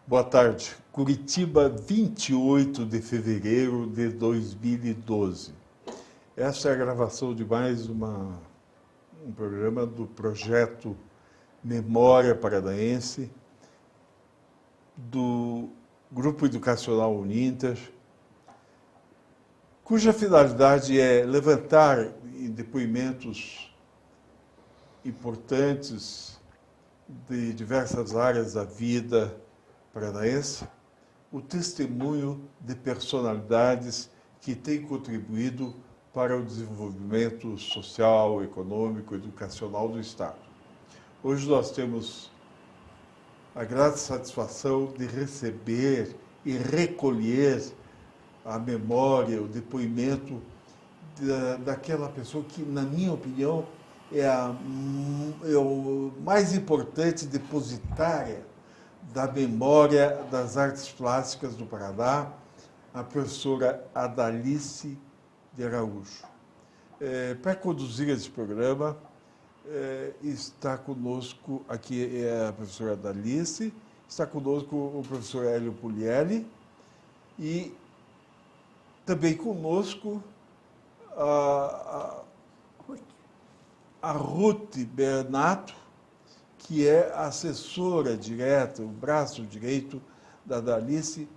Boa tarde. Curitiba, 28 de fevereiro de 2012. Esta é a gravação de mais um programa do projeto Memória Paranaense, do Grupo Educacional Uninter, cuja finalidade é levantar em depoimentos importantes de diversas áreas da vida paranaense o testemunho de personalidades que têm contribuído para o desenvolvimento social, econômico, educacional do Estado. Hoje nós temos a grata satisfação de receber e recolher a memória, o depoimento daquela pessoa que, na minha opinião, é o mais importante depositária da memória das artes plásticas do Paraná, a professora Adalice de Araújo. Para conduzir esse programa, está conosco, aqui é a professora Adalice, está conosco o professor Hélio Puglielli e também conosco a Ruth Bernato, que é a assessora direta, o braço direito da Adalice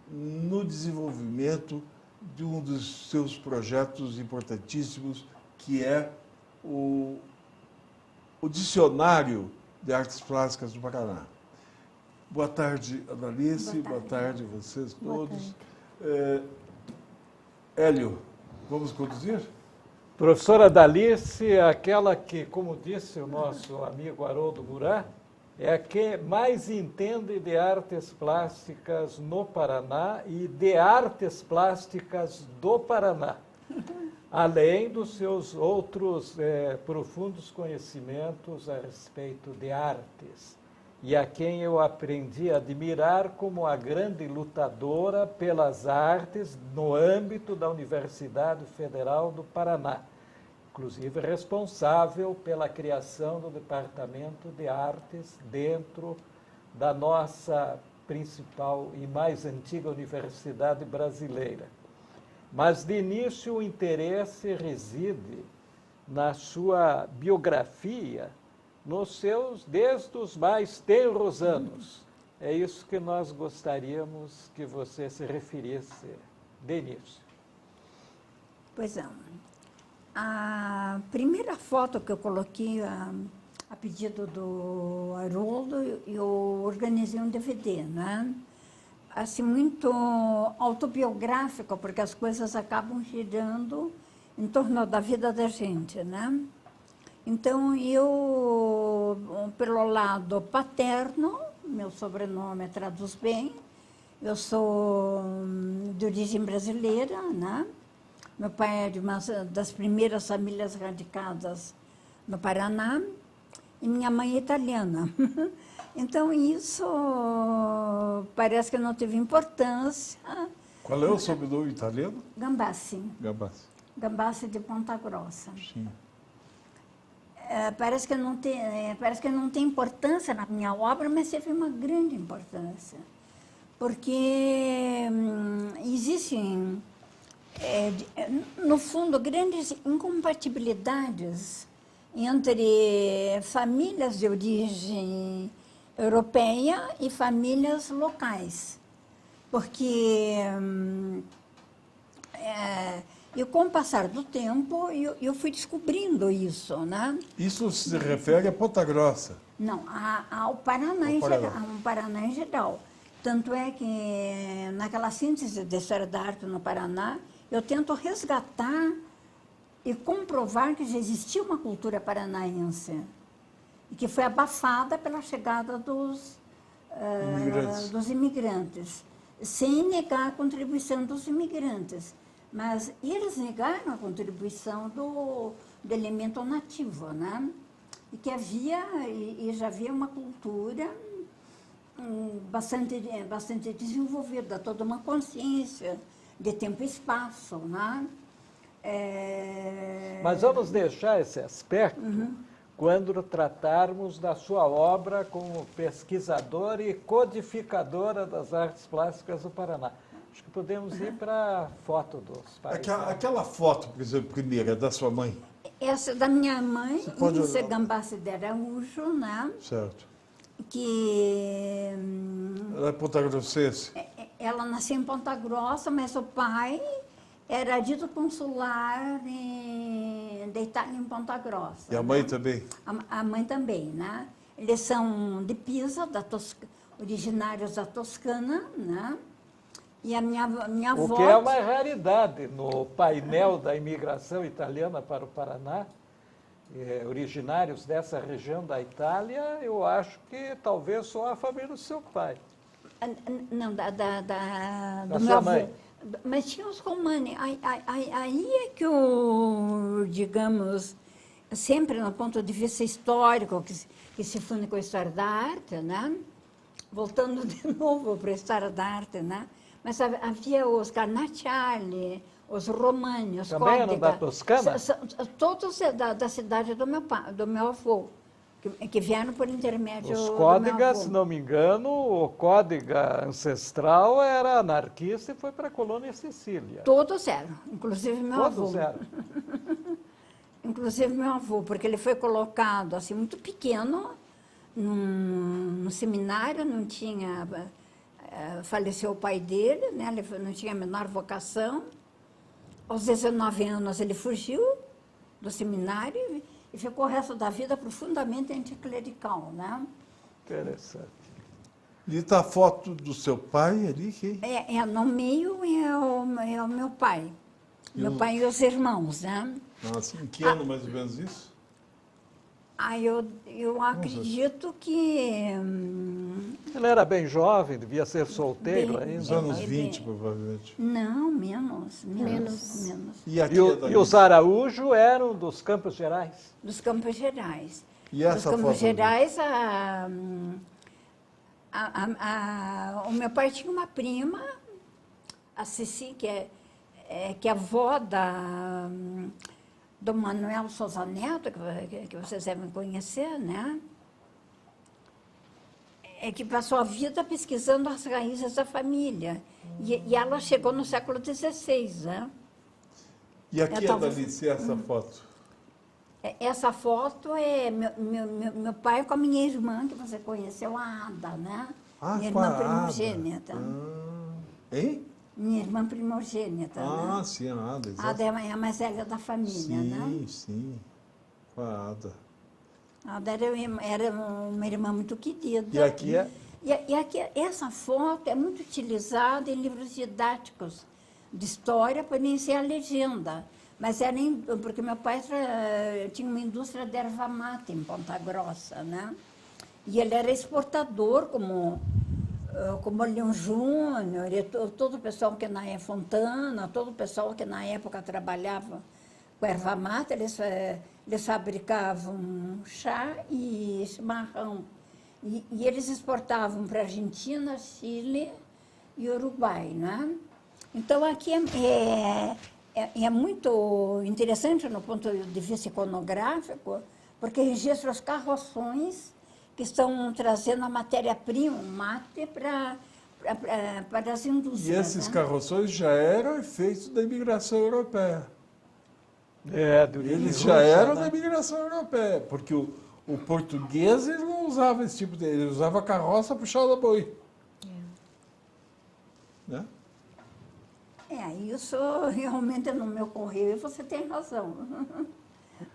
no desenvolvimento de um dos seus projetos importantíssimos, que é o Dicionário de Artes Plásticas do Paraná. Boa tarde, Adalice. Boa tarde a vocês todos. Hélio, vamos conduzir? Professora Adalice, aquela que, como disse o nosso amigo Haroldo Murat, é a que mais entende de artes plásticas no Paraná e de artes plásticas do Paraná, além dos seus outros profundos conhecimentos a respeito de artes, e a quem eu aprendi a admirar como a grande lutadora pelas artes no âmbito da Universidade Federal do Paraná, inclusive responsável pela criação do Departamento de Artes dentro da nossa principal e mais antiga universidade brasileira. Mas, de início, o interesse reside na sua biografia, desde os mais tenros anos. É isso que nós gostaríamos que você se referisse de início. Pois é. A primeira foto que eu coloquei a pedido do Haroldo, eu organizei um DVD, né? Assim, muito autobiográfico, porque as coisas acabam girando em torno da vida da gente, né? Então, eu, pelo lado paterno, meu sobrenome traduz bem, eu sou de origem brasileira, né? Meu pai é de uma das primeiras famílias radicadas no Paraná e minha mãe é italiana. Então, isso parece que não teve importância. Qual é o sobrenome italiano? Gambassi. Gambassi. Gambassi de Ponta Grossa. Sim. Parece que não tem importância na minha obra, mas teve uma grande importância. Porque existem, no fundo, grandes incompatibilidades entre famílias de origem europeia e famílias locais. Porque e com o passar do tempo, eu fui descobrindo isso, né? Isso se refere a Ponta Grossa? Não, ao Paraná em geral. Ao Paraná em geral. Tanto é que, naquela síntese de História da Arte no Paraná, eu tento resgatar e comprovar que já existia uma cultura paranaense, e que foi abafada pela chegada dos imigrantes, sem negar a contribuição dos imigrantes. Mas eles negaram a contribuição do elemento nativo, né? E que já havia uma cultura bastante desenvolvida, toda uma consciência de tempo e espaço, né? Mas vamos deixar esse aspecto quando tratarmos da sua obra como pesquisadora e codificadora das artes plásticas do Paraná. Acho que podemos ir para a foto dos pais. Aquela foto, por exemplo, primeira, da sua mãe. Essa da minha mãe, pode Lícia Gambassi de Araújo, né? Certo. Que Ela é pontagrossense. ela nasceu em Ponta Grossa, mas o pai era dito consular da Itália em Ponta Grossa. E a mãe né? também? A mãe também, né? Eles são de Pisa, originários da Toscana, né? E a minha avó... O que é uma raridade no painel da imigração italiana para o Paraná, originários dessa região da Itália, eu acho que talvez só a família do seu pai. Não, da do sua meu avô. mãe. Mas tinha os romanes. Aí é que digamos, sempre no ponto de vista histórico, que se funde com a história da arte, né? Voltando de novo para a história da arte, né? Mas havia os Carnacciali, os Romani, os Também eram da Códega, Toscana? todos da cidade do meu avô, que vieram por intermédio Os do meu Códegas, avô. se não me engano, o Códega ancestral era anarquista e foi para a colônia Sicília. Todos eram, inclusive meu avô. Todos eram. Inclusive meu avô, porque ele foi colocado assim muito pequeno no seminário, não tinha... faleceu o pai dele, né? Ele não tinha a menor vocação. Aos 19 anos ele fugiu do seminário e ficou o resto da vida profundamente anticlerical, né? Interessante. E está a foto do seu pai ali? Quem? No meio é o meu pai. Meu pai e os irmãos, né? Nossa, em que ano mais ou menos isso? Eu acredito que... Ele era bem jovem, devia ser solteiro Bem- Nos ainda. anos É, 20, provavelmente. Não, menos. E aqui E, é da e os Araújo eram dos Campos Gerais. Dos Campos Gerais. E essa Dos Campos foto? Gerais, o meu pai tinha uma prima, a Cici, que é avó do Manuel Souza Neto, que vocês devem conhecer, né? Que passou a vida pesquisando as raízes da família. E ela chegou no século XVI, né? E aqui Eu é tava- da Alice, essa foto? Essa foto é meu pai com a minha irmã, que você conheceu, a Ada, né? Minha com a irmã Ada. primogênita. Hein? Minha irmã primogênita, né? Sim, a Ada, A Ada exato. é a mais velha da família, né? Sim, com a Ada. A Ada era uma irmã muito querida. E aqui é? E aqui, essa foto é muito utilizada em livros didáticos de história, para nem ser a legenda. Mas porque meu pai tinha uma indústria de erva mate em Ponta Grossa, né? E ele era exportador, como Leão Júnior, e todo o pessoal que na época, Fontana, todo o pessoal que na época trabalhava com erva mate, eles fabricavam chá e chimarrão. E eles exportavam para a Argentina, Chile e Uruguai, né? Então, aqui é muito interessante no ponto de vista iconográfico, porque registra os carroções que estão trazendo a matéria-prima, o mate, para as indústrias. E esses né? carroções já eram efeitos da imigração europeia. De origem Eles russa, já eram né? da imigração europeia, porque o português ele não usava esse tipo de... Ele usava carroça puxada a boi. Né? Isso realmente não me ocorreu, e você tem razão.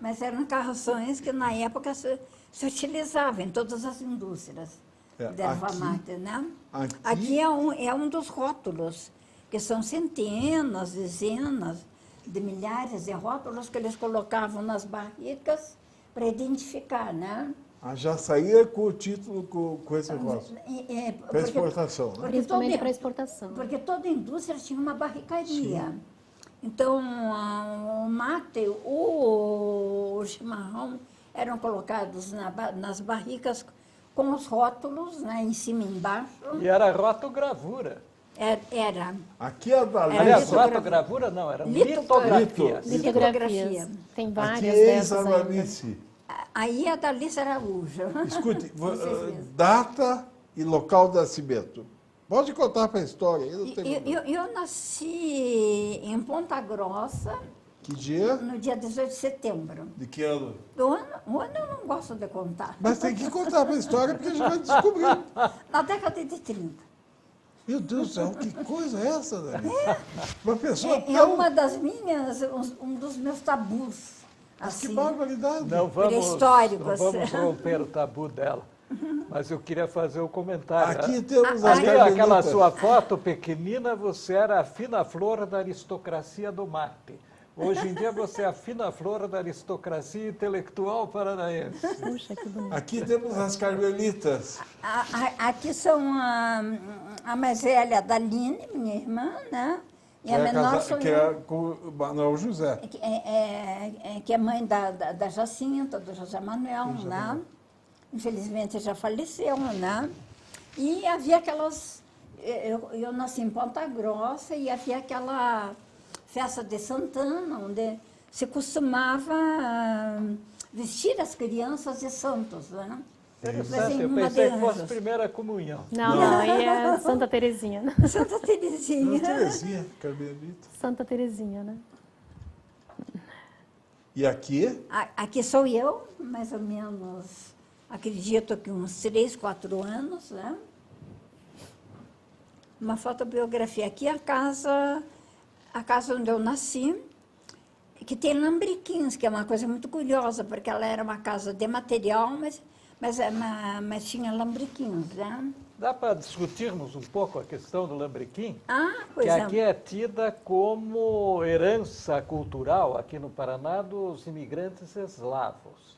Mas eram carroções que na época se utilizavam em todas as indústrias de erva aqui- mate, né? aqui- Aqui é um dos rótulos, que são centenas, dezenas de milhares de rótulos que eles colocavam nas barricas para identificar, né? Já saía com o título, com esse rótulo. Para exportação, né? Principalmente para exportação. Porque toda indústria tinha uma barricaria. Então, o mate, o chimarrão eram colocados nas barricas com os rótulos, né, em cima e embaixo. E era rotogravura. Era Aqui é da Aliás, Alice. rotogravura não, era Litografia. litografia. Litografia. Tem Aqui várias é dessas a ainda. Alice. Aí a Dalice Araújo. Escute, Com certeza. data e local de nascimento. Pode contar para a história. Eu, não tenho problema. Eu nasci em Ponta Grossa Que dia? no dia 18 de setembro. De que ano? O ano eu não gosto de contar. Mas tem que contar para a história, porque a gente vai descobrir. Na década de 30. Meu Deus do céu, que coisa é essa, Dani? Uma pessoa É tão... uma das minhas, um dos meus tabus. Mas que Assim. barbaridade. Não vamos, Pré-histórico, não vamos assim. romper o tabu dela. Mas eu queria fazer o comentário. Aqui temos as Ali, aquela Carmelitas. sua foto pequenina, você era a fina flor da aristocracia do mate. Hoje em dia você é a fina flor da aristocracia intelectual paranaense. Puxa, que bonito. Aqui temos as Carmelitas. Aqui são a mais velha, a Daline, minha irmã, né? E a menor sou que eu. é com o Manuel José. Que é mãe da Jacinta, do José Manuel, né? Infelizmente já faleceu, né? E havia aquelas... Eu nasci em Ponta Grossa e havia aquela festa de Santana, onde se costumava vestir as crianças de santos, né? Interessante, eu pensei que fosse primeira comunhão. Não, não, aí é Santa Terezinha, né? Santa Terezinha. Terezinha, Carmelita. Santa Terezinha, né? E aqui? Aqui sou eu, mais ou menos, acredito que uns 3, 4 anos, né? Uma fotobiografia. Aqui é a casa onde eu nasci, que tem lambrequins, que é uma coisa muito curiosa, porque ela era uma casa de material, mas tinha lambrequins, né? Dá para discutirmos um pouco a questão do lambrequim? Pois Que é. aqui é tida como herança cultural, aqui no Paraná, dos imigrantes eslavos.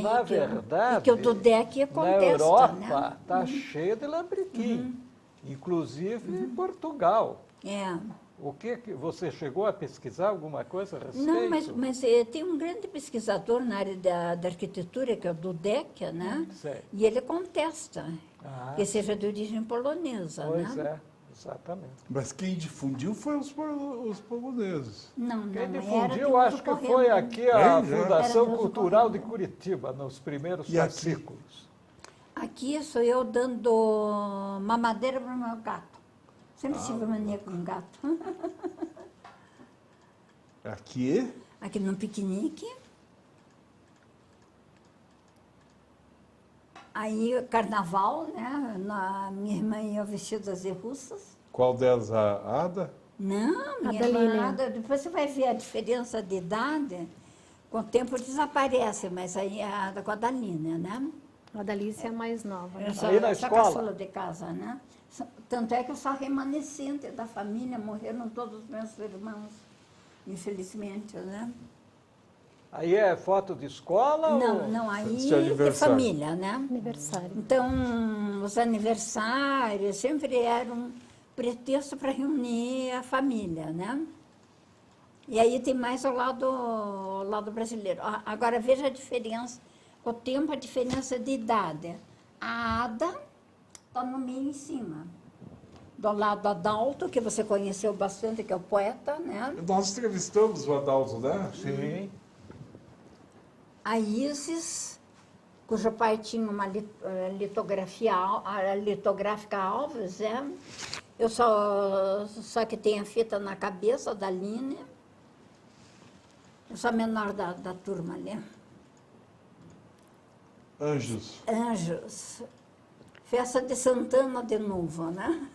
Na verdade, e que o Dudek contesta, na Europa né? está cheio de lambrequim, inclusive em Portugal. É. O que você chegou a pesquisar alguma coisa a respeito? Não, mas tem um grande pesquisador na área da arquitetura, que é o Dudek, né? Sei. E ele contesta que seja sim. de origem polonesa, Pois né? é, exatamente. Mas quem difundiu foi os poloneses. Não, Quem era de difundiu, outro acho que corrente. foi aqui a Era Fundação de outro Cultural de corrente. Curitiba, nos primeiros E aqui? fascículos. Aqui sou eu dando mamadeira para o meu gato. Sempre tive mania com gato. Aqui? Aqui no piquenique. Aí, carnaval, né? Minha irmã e eu vestidas de russas. Qual delas? A Ada? Não, minha Daline. irmã, depois você vai ver a diferença de idade. Com o tempo desaparece, mas aí é com a Daline, né? A Dalícia é a mais nova. Né? Eu sou, Aí na sou escola? caçula de casa, né? Tanto é que eu sou remanescente da família, morreram todos os meus irmãos, infelizmente, né? Aí é foto de escola? ou... Não, aí Isso é é aniversário. família, né? Aniversário. Então, os aniversários sempre eram pretexto para reunir a família, né? E aí tem mais ao lado brasileiro. Agora, veja a diferença, com o tempo, a diferença de idade. A Ada está no meio em cima. Do lado Adalto, que você conheceu bastante, que é o poeta, né? Nós entrevistamos o Adalto, né? Sim. A Isis, cujo pai tinha uma litográfica Alves, né? Eu só que tem a fita na cabeça da Aline. Eu sou a menor da turma ali. Anjos. Anjos. Festa de Santana de novo, né?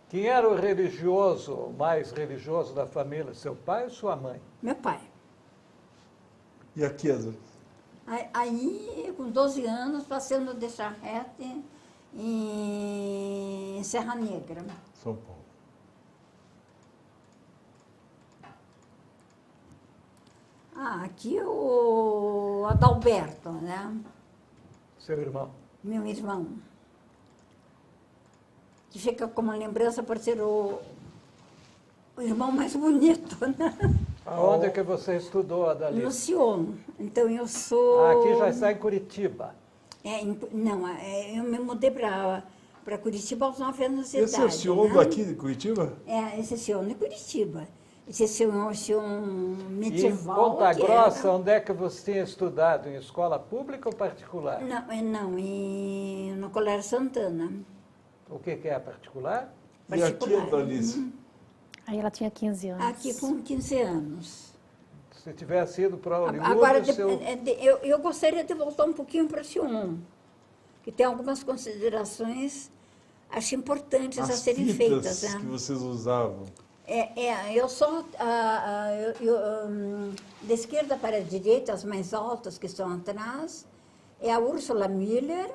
Quem era o religioso, mais religioso da família? Seu pai ou sua mãe? Meu pai. E aqui, Ada? Aí, com 12 anos, passando de charrete em Serra Negra. São Paulo. Aqui o Adalberto, né? Seu irmão. Meu irmão. Que fica como lembrança por ser o irmão mais bonito, né? Aonde que você estudou, Adalina? No Sion. Então eu sou... Aqui já está em Curitiba. Eu me mudei para Curitiba aos 9 anos de Esse idade. é o Sion né? daqui de Curitiba? Esse é o Sion de Curitiba. se um E em medieval. Ponta que Grossa, era- onde é que você tinha estudado? Em escola pública ou particular? Não, no Colégio Santana. O que é particular? E aqui, Particular. Dalice? Aí ela tinha 15 anos. Aqui com 15 anos. Se tivesse ido para Hollywood, Agora, o seu... eu gostaria de voltar um pouquinho para Sion, que tem algumas considerações, acho importantes a As serem fitas feitas. Né? que vocês usavam. Eu sou da esquerda para a direita, as mais altas que estão atrás, é a Ursula Miller,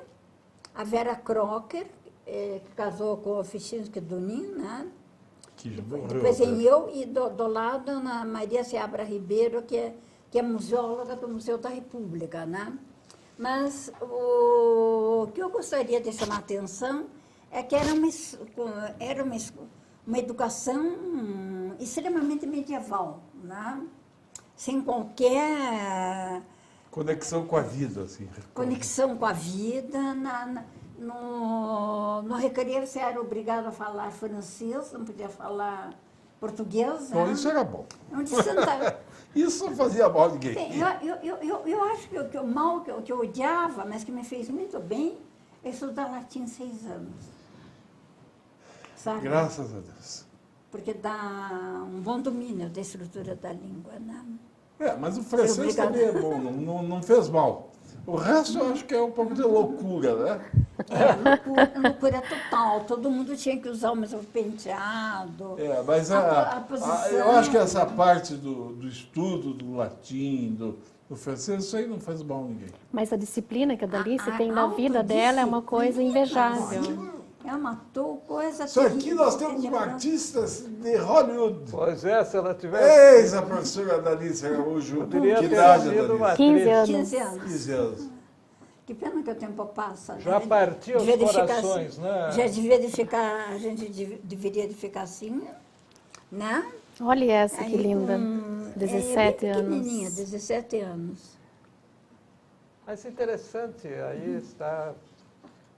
a Vera Crocker, que casou com o Fichinski Dunin, né? Que já morreu. Depois né? em eu e do lado Ana Maria Seabra Ribeiro, que é museóloga do Museu da República, né? Mas o que eu gostaria de chamar a atenção é que era uma educação extremamente medieval, né? Sem qualquer Conexão com a vida, assim. conexão com a vida. No recreio você era obrigado a falar francês, não podia falar português. Bom, né? isso era bom. Onde sentava. Isso não fazia mal a ninguém. Bem, eu acho que o mal que eu odiava, mas que me fez muito bem, é estudar latim 6 anos. Sabe? Graças a Deus. Porque dá um bom domínio da estrutura da língua, né? Mas o francês Obrigada. também é bom, não fez mal. O resto eu acho que é um pouco de loucura, né? Loucura total. Todo mundo tinha que usar o mesmo penteado. Mas A posição. eu acho que essa parte do estudo do latim, do francês, isso aí não faz mal a ninguém. Mas a disciplina que a Dalice A tem na vida dela é uma coisa invejável. É uma coisa Isso aqui terrível, nós temos entendeu? artistas de Hollywood. Pois é, se ela tivesse... Eis a professora Dalice Araújo. Poderia Que ter idade, sido uma Dalice? 15 atriz. anos. 15 anos. 15 anos. Que pena que o tempo passa. Já né? partiu os Devia de ficar corações, assim. né? Já devia de ficar, a gente deveria de ficar assim, né? Olha essa que Aí linda. com- 17 bem pequenininha, anos. 17 anos. Mas interessante, aí está...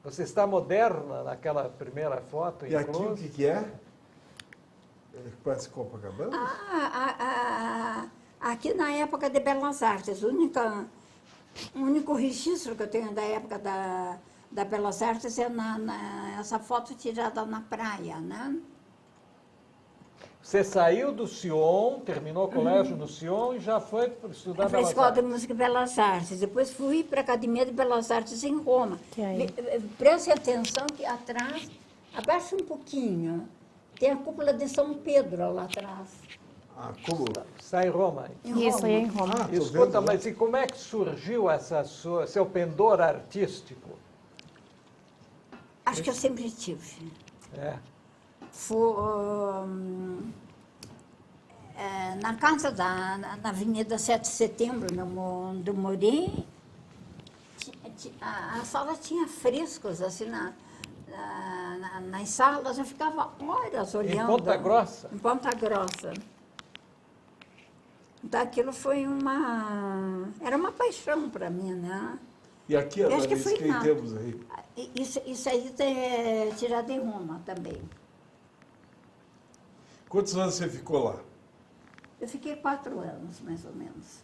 Você está moderna naquela primeira foto, E aqui o inclusive. que é? Parece Copacabana? Aqui na época de Belas Artes, o único registro que eu tenho da época da Belas Artes é essa foto tirada na praia, né? Você saiu do Sion, terminou o colégio no Sion e já foi estudar Para a Belas Escola de Artes. Música e Belas Artes. Depois fui para a Academia de Belas Artes em Roma. Que aí? Preste atenção que atrás, abaixa um pouquinho, tem a cúpula de São Pedro lá atrás. Como? Está em Roma. Em Isso Roma. aí é em Roma. Tô Escuta, vendo, mas e como é que surgiu seu pendor artístico? Acho que eu sempre tive. É. Na casa na Avenida 7 de Setembro, onde eu morei, a sala tinha frescos, assim, nas salas, eu ficava horas olhando. Ponta Grossa? Em Ponta Grossa. Então, aquilo foi era uma paixão para mim, né? E aqui, Eu acho que Dalice, foi quem nada. temos aí? Isso aí é tirado em Roma também. Quantos anos você ficou lá? Eu fiquei 4 anos, mais ou menos.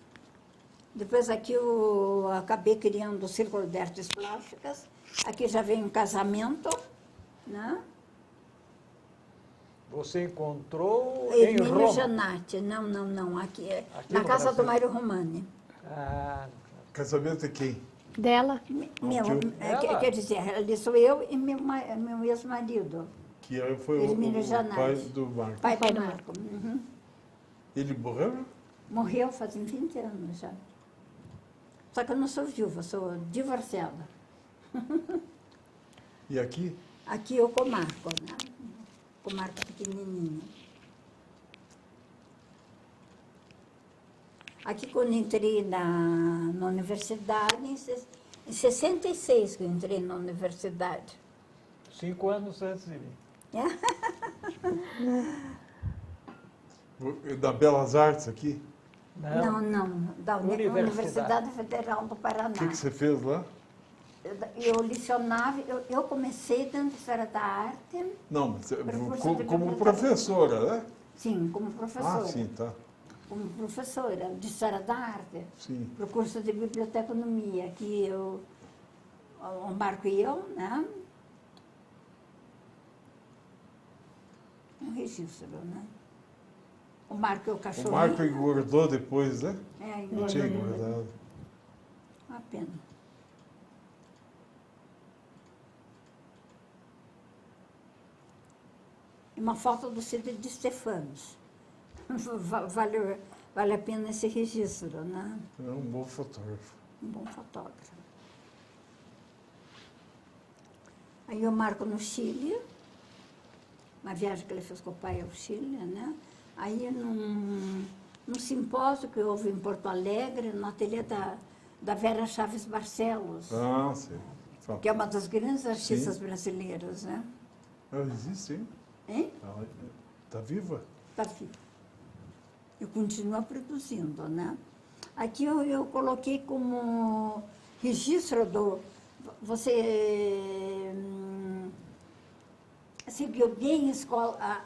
Depois aqui eu acabei criando o Círculo de Artes Plásticas. Aqui já vem um casamento, né? Você encontrou em Hermínio Roma? Janatti. Não. Aqui Aqui na no casa Brasil. do Mário Romani. Ah, Casamento de quem? Dela? Ela? Quer dizer, ali sou eu e meu ex-marido, Que foi Hermínio o Janatti. pai do Marco. pai Pai do do Marco. Uhum. Ele morreu? Morreu fazem 20 anos já. Só que eu não sou viúva, sou divorciada. E aqui? Aqui eu comarco, né? Comarco pequenininho. Aqui quando entrei na universidade, em 66 que eu entrei na universidade. 5 anos antes de mim. Da Belas Artes aqui? Não, da Universidade Federal do Paraná. O que você fez lá? Eu lecionava, eu comecei dando História da Arte. Não, mas Percurso de como biblioteca. professora, né? Sim, como professora. Ah, sim, tá. Como professora de História da Arte, Sim. para o curso de Biblioteconomia, que o Marco e eu, né? Um registro, né? O Marco é o cachorro. O Marco engordou depois, né? É, Não tinha engordou. engordado. Uma pena. E uma foto do Cid de Stefanos. Vale a pena esse registro, né? É um bom fotógrafo. Um bom fotógrafo. Aí o Marco no Chile, uma viagem que ele fez com o pai ao Chile, né? Aí num simpósio que houve em Porto Alegre, no ateliê da Vera Chaves Barcelos, Ah, sim. que é uma das grandes artistas brasileiras, né? Ela existe, hein? Hein? Ela está viva? Está viva. Eu continuo produzindo, né? Aqui eu coloquei como registro do... Você seguiu bem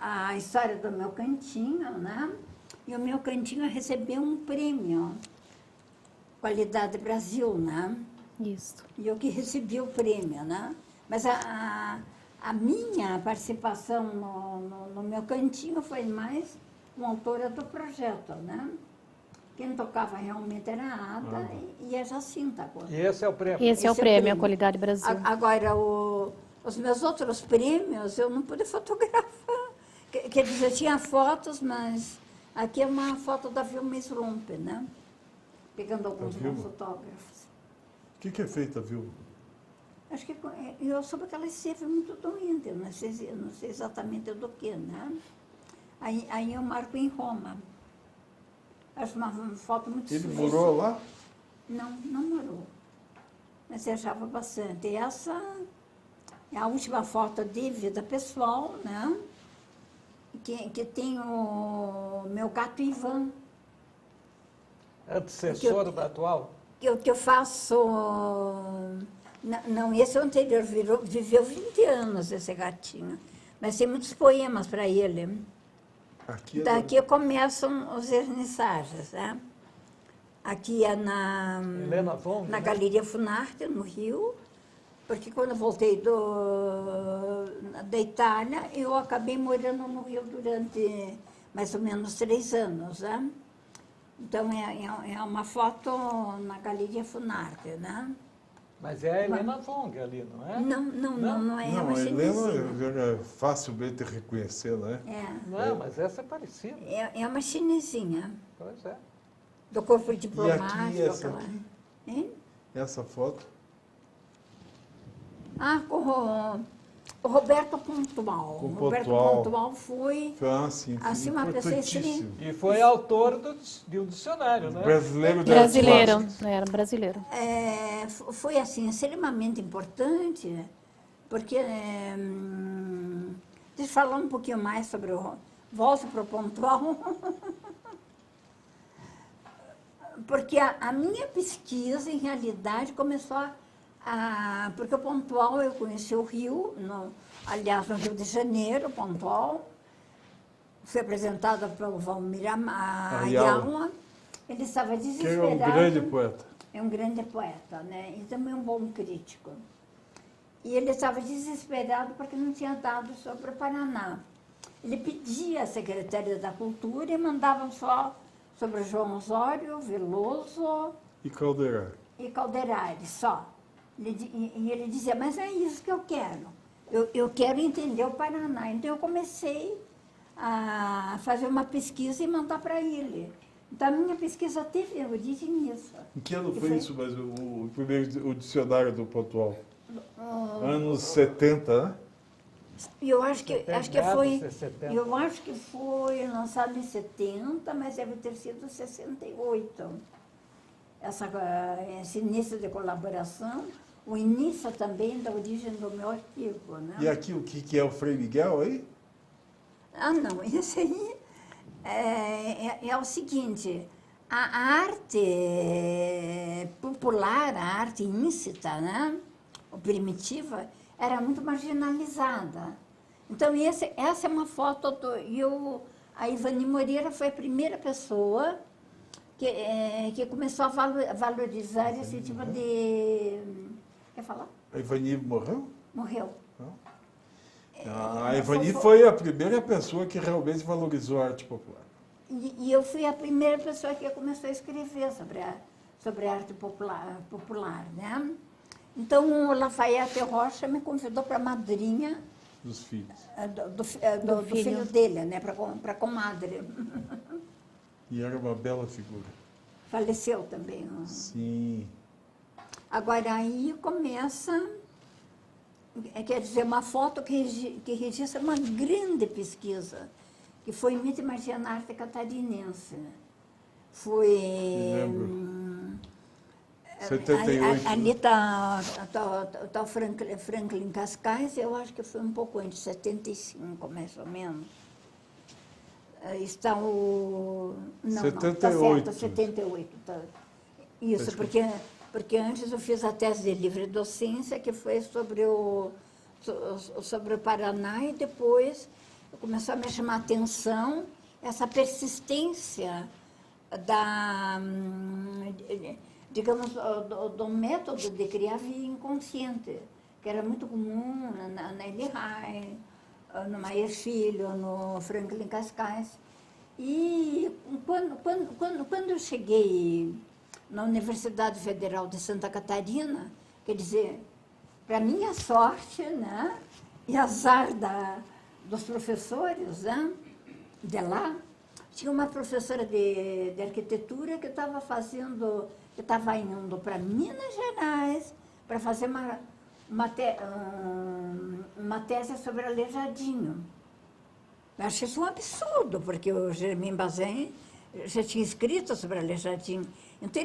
a história do meu cantinho, né? E o meu cantinho recebeu um prêmio, Qualidade Brasil, né? Isso. E eu que recebi o prêmio, né? Mas a minha participação no meu cantinho foi mais uma autora do projeto, né? Quem tocava realmente era a Ada e a Jacinta agora. E esse é o prêmio. Esse é o prêmio, a Qualidade Brasil. Agora, os meus outros prêmios eu não pude fotografar. Quer dizer, tinha fotos, mas aqui é uma foto da Vilma Slump, né? Pegando alguns bons fotógrafos. O que é feita, viu? Acho que eu soube que ela esteve muito doente, eu não sei exatamente do que, né? Aí eu marco em Roma. Acho uma foto muito Ele suja. morou lá? Não morou. Mas eu achava bastante. E essa é a última foto de vida pessoal, né? Que tem o meu gato Ivan. Antecessor da atual? Que eu faço... Não, esse é o anterior, viveu 20 anos esse gatinho. Mas tem muitos poemas para ele. Aqui Daqui começam os vernissagens, né? Aqui é Helena Von, na né? Galeria Funarte, no Rio, porque quando eu voltei da Itália, eu acabei morando no Rio durante mais ou menos 3 anos, né? Então, é uma foto na Galeria Funarte, né? Mas é a Helena Von ali, não é? Não é Não, uma a chinesinha. Helena é facilmente reconhecer, né? Não, mas essa é parecida. É uma chinesinha, Pois é. do corpo E diplomático. aqui, essa aquela- aqui? Hein? Essa foto? Com o Roberto Pontual. Com O Roberto Pontual. Pontual foi Assim, Assim, uma pessoa importantíssimo. E foi autor de um dicionário, né? Brasileiro de Brasileiro. artes plásticas. Era brasileiro. foi assim, extremamente importante, porque deixa eu falar um pouquinho mais sobre volto para o Pontual. Porque a minha pesquisa, em realidade, começou porque o Pontual, eu conheci o Rio, aliás, no Rio de Janeiro, o Pontual. Fui apresentada pelo Valmir Ayala. Ele estava Que é desesperado. um grande poeta. É um grande poeta, né? E também um bom crítico. E ele estava desesperado porque não tinha dados sobre o Paraná. Ele pedia à Secretaria da Cultura e mandava só sobre João Osório, Veloso E Caldeirão. e Calderari, só. E ele dizia, mas é isso que eu quero. Eu quero entender o Paraná. Então eu comecei a fazer uma pesquisa e mandar para ele. Então a minha pesquisa teve origem nisso. Em que ano Que foi foi? isso, mas o dicionário do Pontual? Anos 70, né? E eu acho que foi. Meados de 70. Eu acho que foi lançado em 70, mas deve ter sido 68. Esse início de colaboração, o início também da origem do meu arquivo, né? E aqui o que é o Frei Miguel aí? Ah, não, esse aí é o seguinte, a arte popular, a arte íncita, né, ou primitiva, era muito marginalizada. Então, essa é uma foto, a Ivani Moreira foi a primeira pessoa que começou a valorizar esse tipo de... Quer falar? A Ivani morreu? Morreu. Não. A Ivani foi a primeira pessoa que realmente valorizou a arte popular. E eu fui a primeira pessoa que começou a escrever sobre a arte popular, né? Então, o Lafayette Rocha me convidou para a madrinha Dos filhos. do filho dele, né? Para comadre. E era uma bela figura. Faleceu também. Sim. Agora, aí começa, quer dizer, uma foto que registra uma grande pesquisa, que foi mito e magia na arte catarinense. Foi... Me lembro. 78. Ali está o Franklin Cascais, eu acho que foi um pouco antes, 75, mais ou menos. Está o... Não, 78. Não, está certo, 78. Tá. Isso, porque antes eu fiz a tese de livre docência, que foi sobre o Paraná, e depois começou a me chamar a atenção essa persistência digamos, do método de criar via inconsciente, que era muito comum na Eli Rai, no Maier Filho, no Franklin Cascais. E quando eu cheguei na Universidade Federal de Santa Catarina, quer dizer, para minha sorte, né, e azar dos professores, né, de lá, tinha uma professora de arquitetura que estava indo para Minas Gerais para fazer uma tese sobre Aleijadinho. Eu achei isso um absurdo, porque o Jeremim Bazin já tinha escrito sobre Aleijadinho. Então,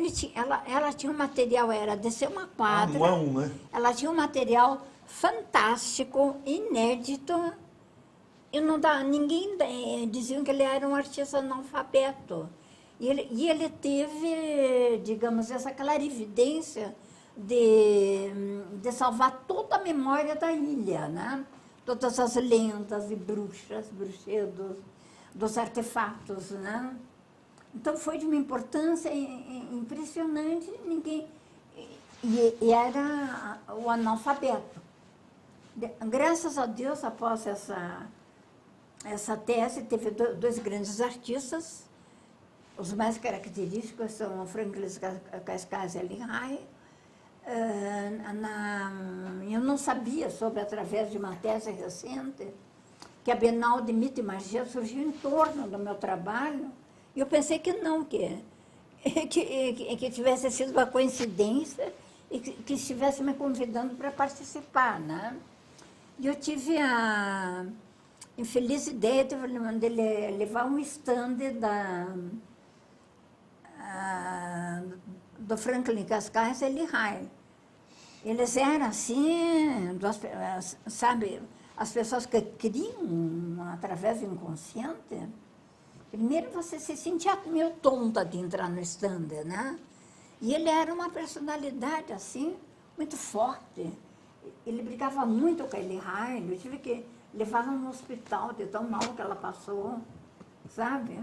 ela tinha um material, era descer uma quadra. À mão, né? Ela tinha um material fantástico, inédito, e ninguém dizia que ele era um artista analfabeto. E ele teve, digamos, essa clarividência de salvar toda a memória da ilha, né? Todas as lendas e bruxedos, dos artefatos, né? Então, foi de uma importância impressionante, e era o analfabeto. Graças a Deus, após essa tese, teve dois grandes artistas. Os mais característicos são o Franklin Cascais e Eli Rai. Eu não sabia sobre, através de uma tese recente, que a Bienal de Mito e Magia surgiu em torno do meu trabalho. E eu pensei que não, que tivesse sido uma coincidência e que estivesse me convidando para participar, né? E eu tive a infeliz ideia de levar um stand do Franklin Cascais e Eli Rai. Eles eram assim, sabe, as pessoas que criam através do inconsciente. Primeiro você se sentia meio tonta de entrar no stand, né? E ele era uma personalidade assim, muito forte. Ele brigava muito com a Eli Rai, eu tive que levá-la no hospital de tão mal que ela passou, sabe?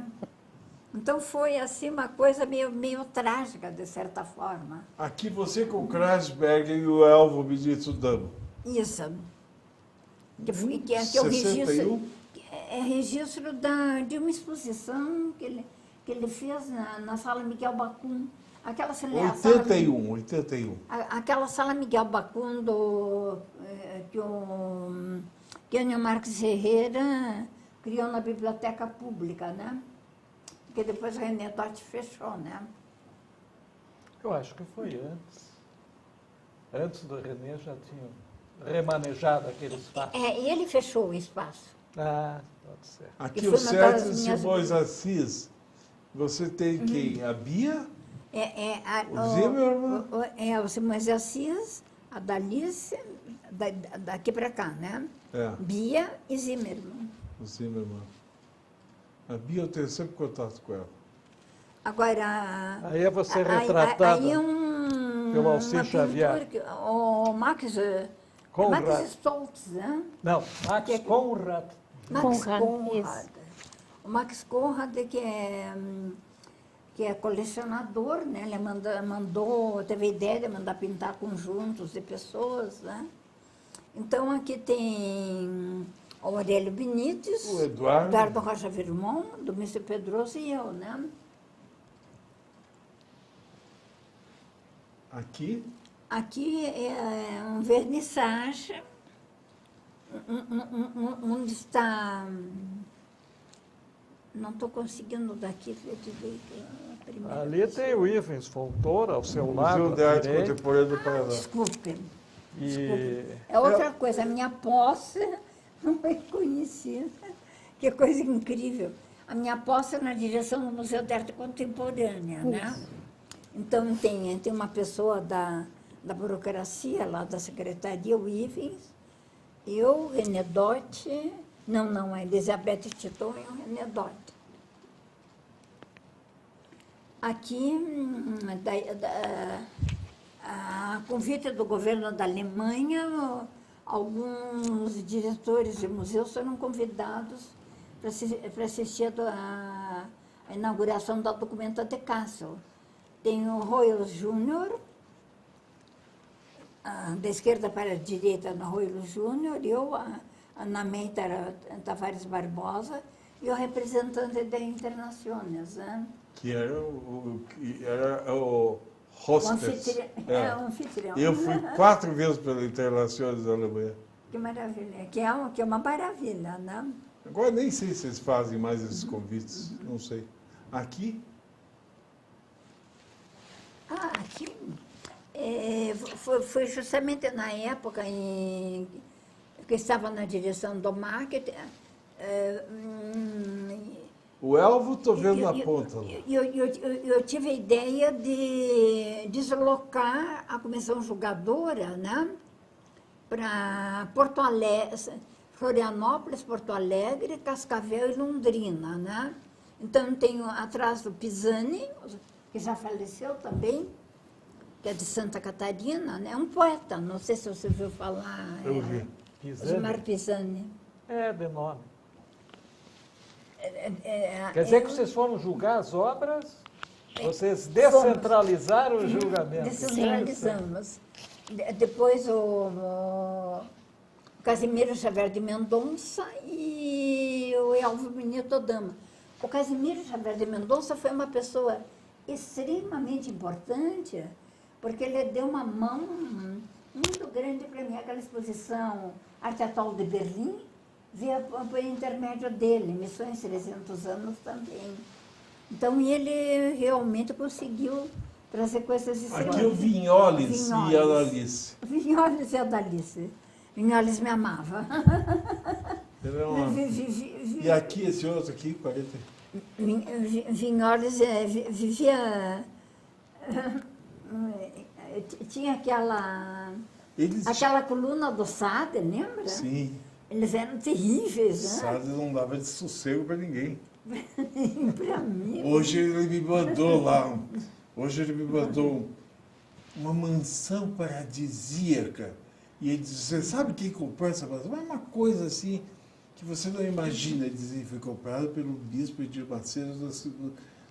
Então foi assim uma coisa meio trágica, de certa forma. Aqui você com o Kreisberg e o Elvo Benedito Damo. Isso. Que é o registro, registro de uma exposição que ele fez na Sala Miguel Bacum. 81. Aquela Sala Miguel Bacum que Enio Marques Ferreira criou na Biblioteca Pública, né? Porque depois o René Totti fechou, né? Eu acho que foi antes. Antes do René já tinha remanejado aquele espaço. E ele fechou o espaço. Ah, pode ser. Aqui o Sérgio Simões Assis. Você tem quem? A Bia? O Zimmermann? O Simões Assis, a Dalícia, daqui para cá, né? Bia e Zimmermann. O Zimmermann. A Bia eu tenho sempre contato com ela. Agora... Aí é você retratada pelo Alcir Xavier. O Max Stoltz, né? Não, Max Conrad. Max Conrad, Conrad. isso. O Max Conrad, que é colecionador, né? Ele teve a ideia de mandar pintar conjuntos de pessoas, né? Então, aqui tem o Aurélio Benítez, O Eduardo Rocha Vermont, do Mr. Pedroso e eu, né? Aqui, Aqui é um vernissage, onde está... Não estou conseguindo daqui ver a primeira Ali tem pessoa. o Ivens Fontoura, ao seu lado. Museu de à Arte direita. Contemporânea do Paraná. Desculpe. E É outra coisa, a minha posse não é conhecida. Que coisa incrível. A minha posse é na direção do Museu de Arte Contemporânea, né? Então, tem uma pessoa da burocracia, lá da secretaria, o Ivens, eu, René Dotti, a Elizabeth Titon e o René Dotti. Aqui, a convite do governo da Alemanha, alguns diretores de museus foram convidados para assistir a inauguração da Documenta de Kassel. Tem o Royal Júnior, da esquerda para a direita no Royal Júnior, eu, a Ana Meita Tavares Barbosa e o representante da Internaciones, né? Que era o hostess. O anfitrião. Eu fui 4 vezes pela Internaciones da Alemanha. Que maravilha, que é uma maravilha, né? Agora nem sei se eles fazem mais esses convites, não sei. Aqui, Aqui foi justamente na época em que eu estava na direção do marketing. o Elvo estou vendo na ponta. Lá. Eu tive a ideia de deslocar a comissão julgadora, né, para Porto Alegre, Florianópolis, Porto Alegre, Cascavel e Londrina, né? Então, tenho atrás do Pisani, que já faleceu também, que é de Santa Catarina, né? Um poeta, não sei se você ouviu falar. Eu vi. Gilmar Pisani. é de nome. Quer dizer que vocês foram julgar as obras? Vocês descentralizaram o julgamento? Descentralizamos. Depois o Casimiro Xavier de Mendonça e o Elvio Benito Dama. O Casimiro Xavier de Mendonça foi uma pessoa extremamente importante, porque ele deu uma mão muito grande para mim. Aquela exposição Arte Atual de Berlim veio por intermédio dele, Missões 300 anos também. Então, ele realmente conseguiu trazer coisas extremamente... Aqui o Vinholes e a Alice. Vinholes e a Alice. Vinholes me amava. E aqui, esse outro aqui, 40. Vinholes vivia... Tinha aquela coluna do Sade, lembra? Sim. Eles eram terríveis, né? Sade não dava de sossego para ninguém. Para mim. Hoje ele me mandou lá, uma mansão paradisíaca. E ele disse, você sabe quem comprou essa mansão? É uma coisa assim que você não imagina. Ele dizia, foi comprado pelo bispo de Macedo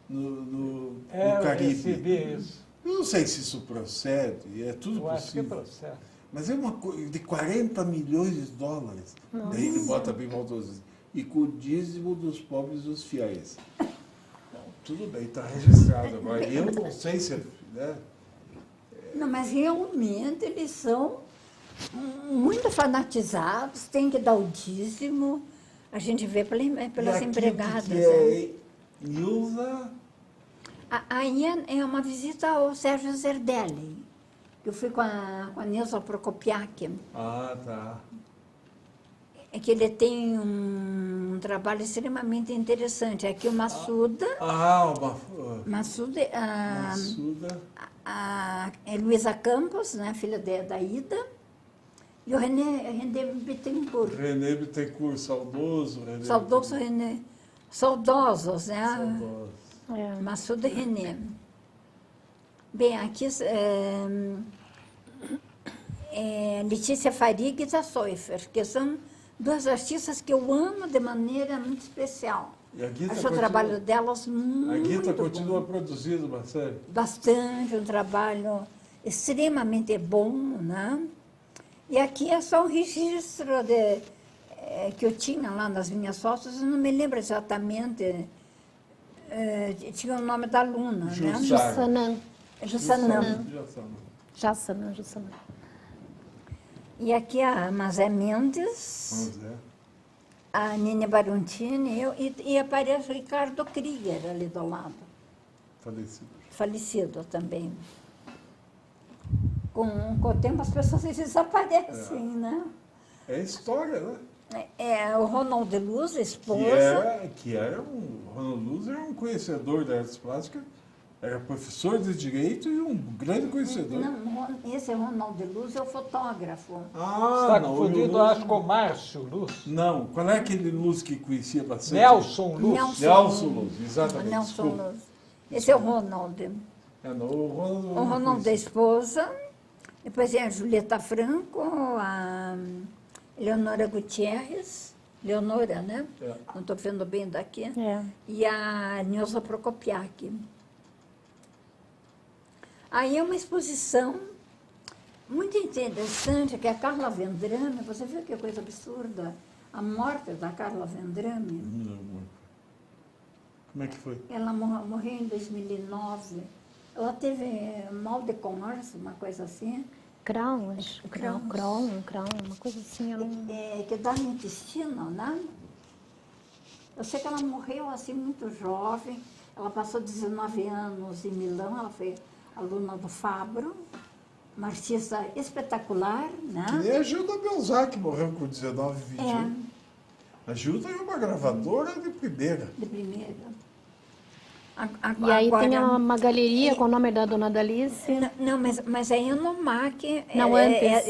no Caribe. Eu recebi isso. Eu não sei se isso procede, é tudo Eu acho que é possível. processo. Mas é uma coisa de 40 milhões de dólares. Daí ele bota bem maldoso. E com o dízimo dos pobres e dos fiéis. Não, tudo bem, está registrado agora. Eu não sei se... Né? Não, mas realmente eles são muito fanatizados, tem que dar o dízimo. A gente vê pelas empregadas. Que é Ilza... Aí é uma visita ao Sérgio Zerdelli. Eu fui com a Nilza Prokopiak. Ah, tá. É que ele tem um trabalho extremamente interessante. Aqui o Massuda. Massuda. É Luísa Campos, né, filha da Ida. E o René Bittencourt. René Bittencourt, saudoso. Saudoso René. Saudosos, né? Saudoso. Massuda e René. Bem, aqui Letícia Faria e Gita Soifer, que são duas artistas que eu amo de maneira muito especial. E a Guita Acho o trabalho delas A muito Guita bom. continua produzindo uma série. Bastante, um trabalho extremamente bom, né? E aqui é só um registro que eu tinha lá nas minhas fotos, eu não me lembro exatamente, tinha o nome da aluna, né? Jussanã. Jussanã. Jussanã. E aqui a Mazé Mendes, Vamos ver. a Nini Barontini, e aparece o Ricardo Krieger ali do lado, Falecido. falecido também. Com o tempo as pessoas desaparecem, né? É história, né? O Ronald de Luz, a esposa. Ronald Luz era um conhecedor da artes plásticas, era professor de direito e um grande conhecedor. Não, esse Ronald de Luz é o fotógrafo. Está não, confundido, o Luz- acho, com Márcio Luz. Não, qual é aquele Luz que conhecia bastante? Nelson Luz. Nelson Luz, exatamente. Nelson Desculpa. Luz. Esse é o Ronald. O O Ronald da esposa. Depois é a Julieta Franco, a Leonora Gutierrez. Leonora, né? É. Não estou vendo bem daqui. É. E a Nilza Prokopiak. Aí é uma exposição muito interessante, que é a Carla Vendrame. Você viu que coisa absurda? A morte da Carla Vendrame. Como é que foi? Ela morreu em 2009. Ela teve mal de comércio, uma coisa assim, Crohn, acho. Crohn. Crohn, uma coisa assim. Eu não... que dá no intestino, né? Eu sei que ela morreu assim muito jovem. Ela passou 19 anos em Milão, ela foi aluna do Fabro, uma artista espetacular, né? E a Gilda Belzac morreu com 19, 20 É, anos. A Gilda é uma gravadora de primeira. de primeira. E aí tem Agora- uma galeria com o nome da dona Dalice. Não, mas aí no MAC... Não, antes.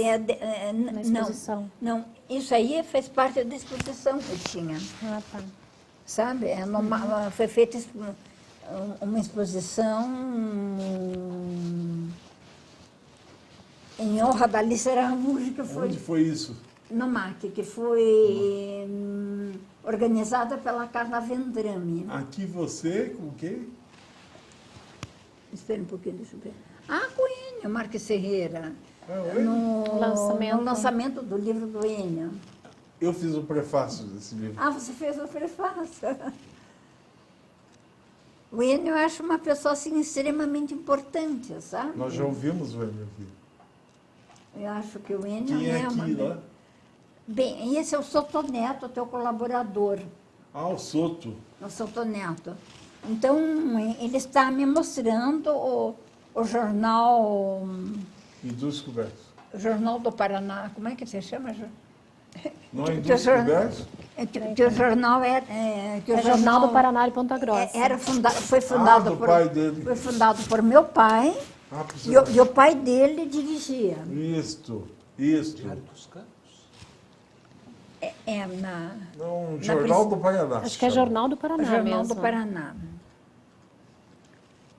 Na Na exposição. Não, isso aí fez parte da exposição que eu tinha, Ah, tá. sabe? Foi feita uma exposição em honra da Alice Ramur, que foi Onde foi isso? no MAC, que foi organizada pela Carla Vendrame. Aqui você, com quem? Espera um pouquinho, deixa eu ver. Com o Enio Marques Ferreira. Oi? No lançamento do livro do Enio. Eu fiz o prefácio desse livro. Você fez o prefácio. O Enio eu acho uma pessoa assim, extremamente importante, sabe? Nós já ouvimos o Enio aqui. Eu acho que o Enio Quem é uma... aqui lá? Bem, esse é o Sotoneto, teu colaborador. O Soto. O Sotoneto. Então, ele está me mostrando o jornal... Indústria Coberto. O Jornal do Paraná. Como é que se chama? Não é Que o Indústria jornal- Coberto? Que o jornal que o É Jornal do Paraná de Ponta Grossa. foi fundado do pai dele. Foi fundado por meu pai Por e o pai dele dirigia. Isto. Diário dos Campos. Não, Na Jornal do Paraná. Acho que é Jornal do Paraná Jornal mesmo. do Paraná.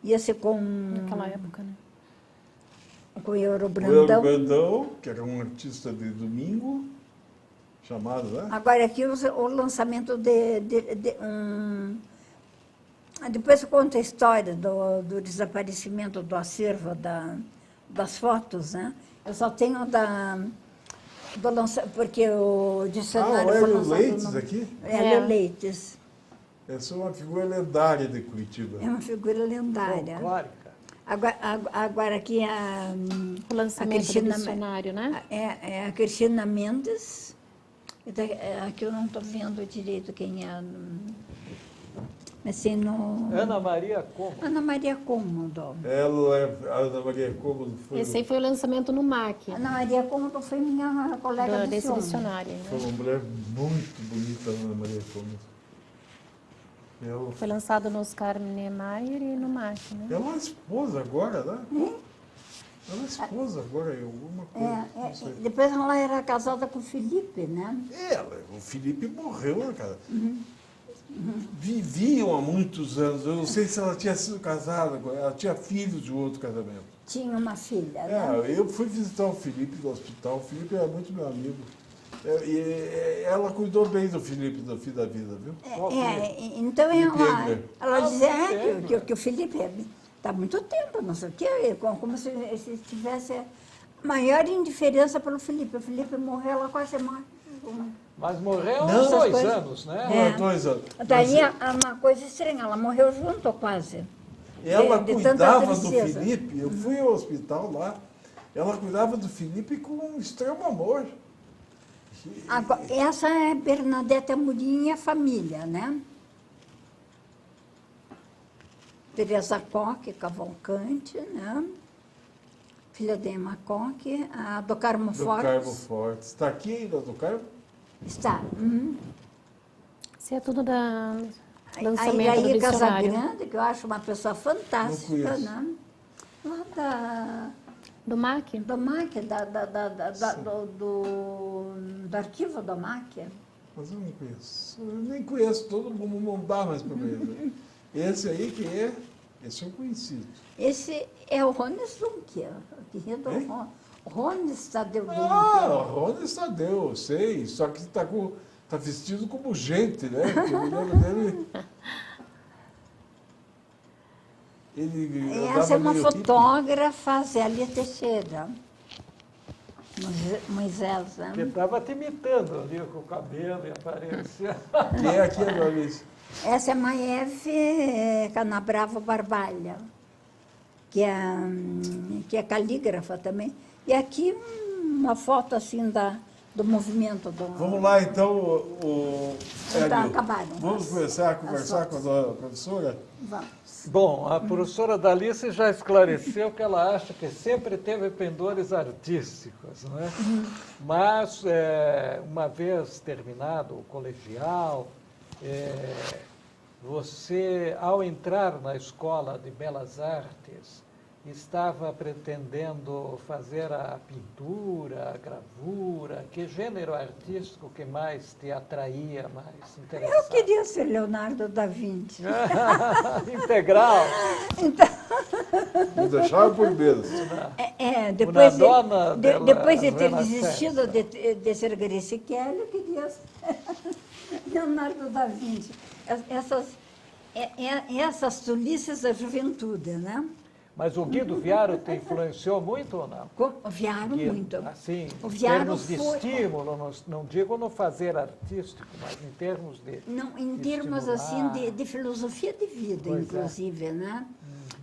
Ia ser com Naquela época, né? o Euro O Euro Brandão. Brandão, que era um artista de domingo, chamado, né? Agora aqui o lançamento depois eu conto a história do desaparecimento do acervo das fotos, né? Eu só tenho do lançamento, porque o dicionário o foi Hélio lançado Leites aqui? Hélio Leites. Essa é uma figura lendária de Curitiba. É uma figura lendária. Folclórica. Agora aqui O lançamento do Cristina dicionário, né? é a Cristina Mendes. Aqui eu não estou vendo direito quem é. Assim, Ana Maria Como. Ana Maria Cômodo. A Ana Maria Cômodo foi, Esse aí foi o lançamento no MAC, Ana Maria Cômodo foi minha colega de desse som. dicionário. foi Né? uma mulher muito bonita, a Ana Maria Cômodo. Foi lançado no Oscar Niemeyer e no MAC, né? Ela é esposa agora, né? Ela é esposa agora em alguma coisa. não sei. Depois ela era casada com o Felipe, né? O Felipe morreu, né, cara? Viviam há muitos anos. Eu não sei se ela tinha sido casada, ela tinha filhos de outro casamento. Tinha uma filha, né? Eu fui visitar o Felipe no hospital. O Felipe era muito meu amigo. E ela cuidou bem do Felipe no fim da vida, viu? Então Felipe ela Ah, dizia Felipe. que o Felipe está há muito tempo, não sei o quê, como se tivesse maior indiferença pelo Felipe. O Felipe morreu, ela quase morre. Mas morreu Não, há 2 essas anos, né? É. 2 anos. Daí é uma coisa estranha, ela morreu junto quase. Ela de tanta cuidava do tristeza. Felipe, eu fui ao hospital lá, ela cuidava do Felipe com um extremo amor. Agora, essa é Bernadette Amorim e a família, né? Teresa Koch Cavalcante, né? Filha de Emma Koch, a do Carmo Do Fortes. Carmo Fortes. Está aqui ainda do Carmo? Está. Isso é tudo da A lançamento do Iraí dicionário. Casagrande, que eu acho uma pessoa fantástica, Não conheço. né? Lá Do MAC? do MAC, do arquivo do MAC. Mas eu não conheço. Eu nem conheço todo mundo, não dá mais para ver. Esse aí que é, esse eu conhecido. Esse é o Rony Zunke, o querido Hein? Rony Tadeu Zunke. Ah, Rony Tadeu, eu sei. Só que está vestido como gente, né? Porque eu me lembro dele. Ele Essa é uma meio hippie. fotógrafa, Zélia Teixeira. Moisés, né? Que estava te imitando ali com o cabelo e aparência. Quem é aqui agora, Luiz? Essa é Maeve Canabrava Barbalha, que é calígrafa também. E aqui uma foto assim do movimento do... Vamos lá, então, Então, Hélio, acabaram vamos as- começar a conversar as com a professora? Vamos. Bom, a professora Dalice já esclareceu que ela acha que sempre teve pendores artísticos, não é? Mas, uma vez terminado o colegial, você, ao entrar na Escola de Belas Artes, estava pretendendo fazer a pintura, a gravura? Que gênero artístico que mais te atraía, mais interessava? Eu queria ser Leonardo da Vinci. Integral. Então, Não deixava por menos. depois, Donna della depois de ter Renascença. desistido de ser Grace Kelly, eu queria ser Leonardo da Vinci. Essas tolices da juventude, né? Mas o Guido Viaro te influenciou muito ou não? Viaram Guido, muito. assim, O em Viaro termos de foi- estímulo, não digo no fazer artístico, mas em termos de... Não, em termos estimular. assim de filosofia de vida, Pois é. inclusive, né?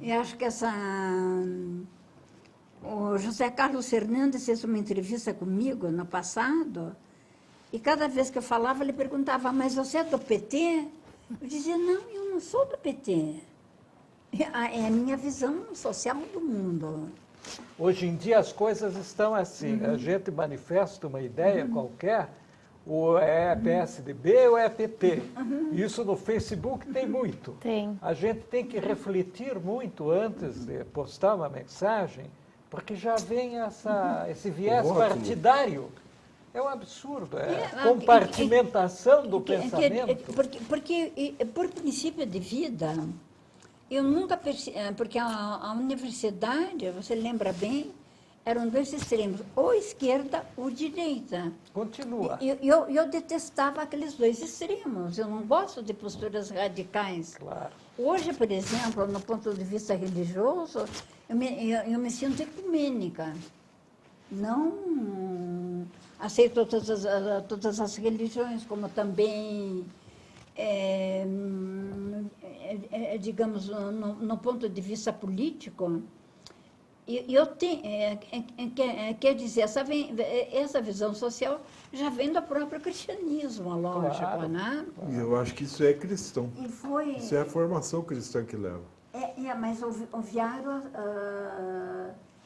Eu acho que o José Carlos Fernandes fez uma entrevista comigo no passado, e cada vez que eu falava, ele perguntava, mas você é do PT? Eu dizia, não, eu não sou do PT. É a minha visão social do mundo. Hoje em dia as coisas estão assim, a gente manifesta uma ideia qualquer, ou é PSDB ou é PT. Isso no Facebook tem muito. Tem. A gente tem que refletir muito antes de postar uma mensagem, porque já vem esse viés O rótulo. partidário. É um absurdo, compartimentação do pensamento. Porque, por princípio de vida, eu nunca percebi, porque a universidade, você lembra bem, eram dois extremos, ou esquerda ou direita. Continua. Eu detestava aqueles dois extremos, eu não gosto de posturas radicais. Claro. Hoje, por exemplo, no ponto de vista religioso, eu me sinto ecumênica. Não aceito todas as religiões, como também, digamos, no ponto de vista político, eu tenho, quer dizer, essa visão social já vem do próprio cristianismo, lógico, Claro. né? Eu acho que isso é cristão. E foi... Isso é a formação cristã que leva. Mas o Viaro,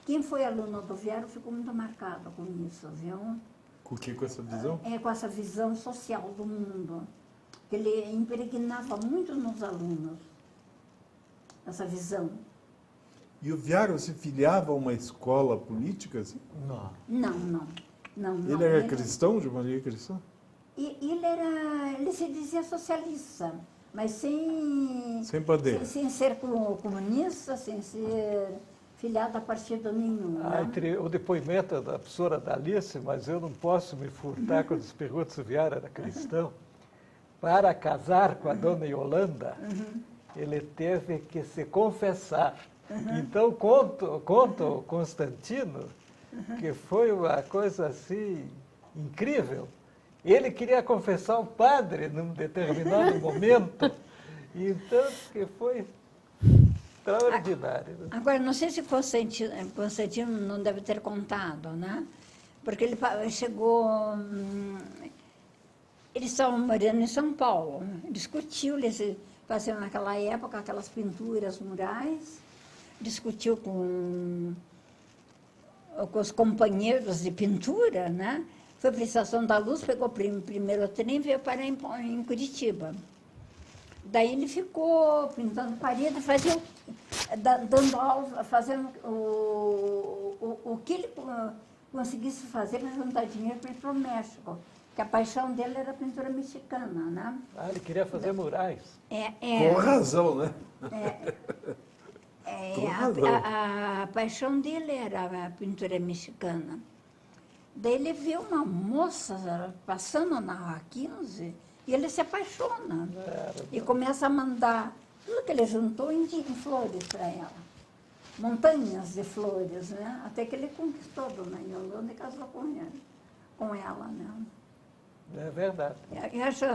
quem foi aluno do Viaro ficou muito marcado com isso, viu? Com essa visão? Com essa visão social do mundo, que ele impregnava muito nos alunos, essa visão. E o Viaro se filiava a uma escola política, assim? Não. Não. Ele era cristão, de maneira cristã? E ele se dizia socialista, mas sem Sem bandeira. sem ser comunista, sem ser filiado a partido nenhum. Né? O depoimento da professora Dalice, mas eu não posso me furtar quando se pergunta se o Viara era cristão. Para casar com a dona Yolanda, ele teve que se confessar. Então, conta o Constantino, que foi uma coisa assim incrível. Ele queria confessar o padre num determinado momento, então que foi extraordinário. Agora, não sei se Constantino não deve ter contado, né? Porque ele chegou... Eles estavam morando em São Paulo. Discutiu, eles faziam naquela época aquelas pinturas murais, discutiu com os companheiros de pintura, né? Foi para a Estação da Luz, pegou o primeiro trem e veio parar em Curitiba. Daí ele ficou pintando parede, dando aula, fazendo o que ele conseguisse fazer para juntar dinheiro para ir para o México. Porque a paixão dele era a pintura mexicana, né? Ah, ele queria fazer murais. Com razão, né? A paixão dele era a pintura mexicana. Daí ele viu uma moça passando na Rua 15 e ele se apaixona. E começa a mandar tudo que ele juntou em flores para ela. Montanhas de flores, né? Até que ele conquistou a dona Yolanda e casou com ela, né? É verdade. Eu acho,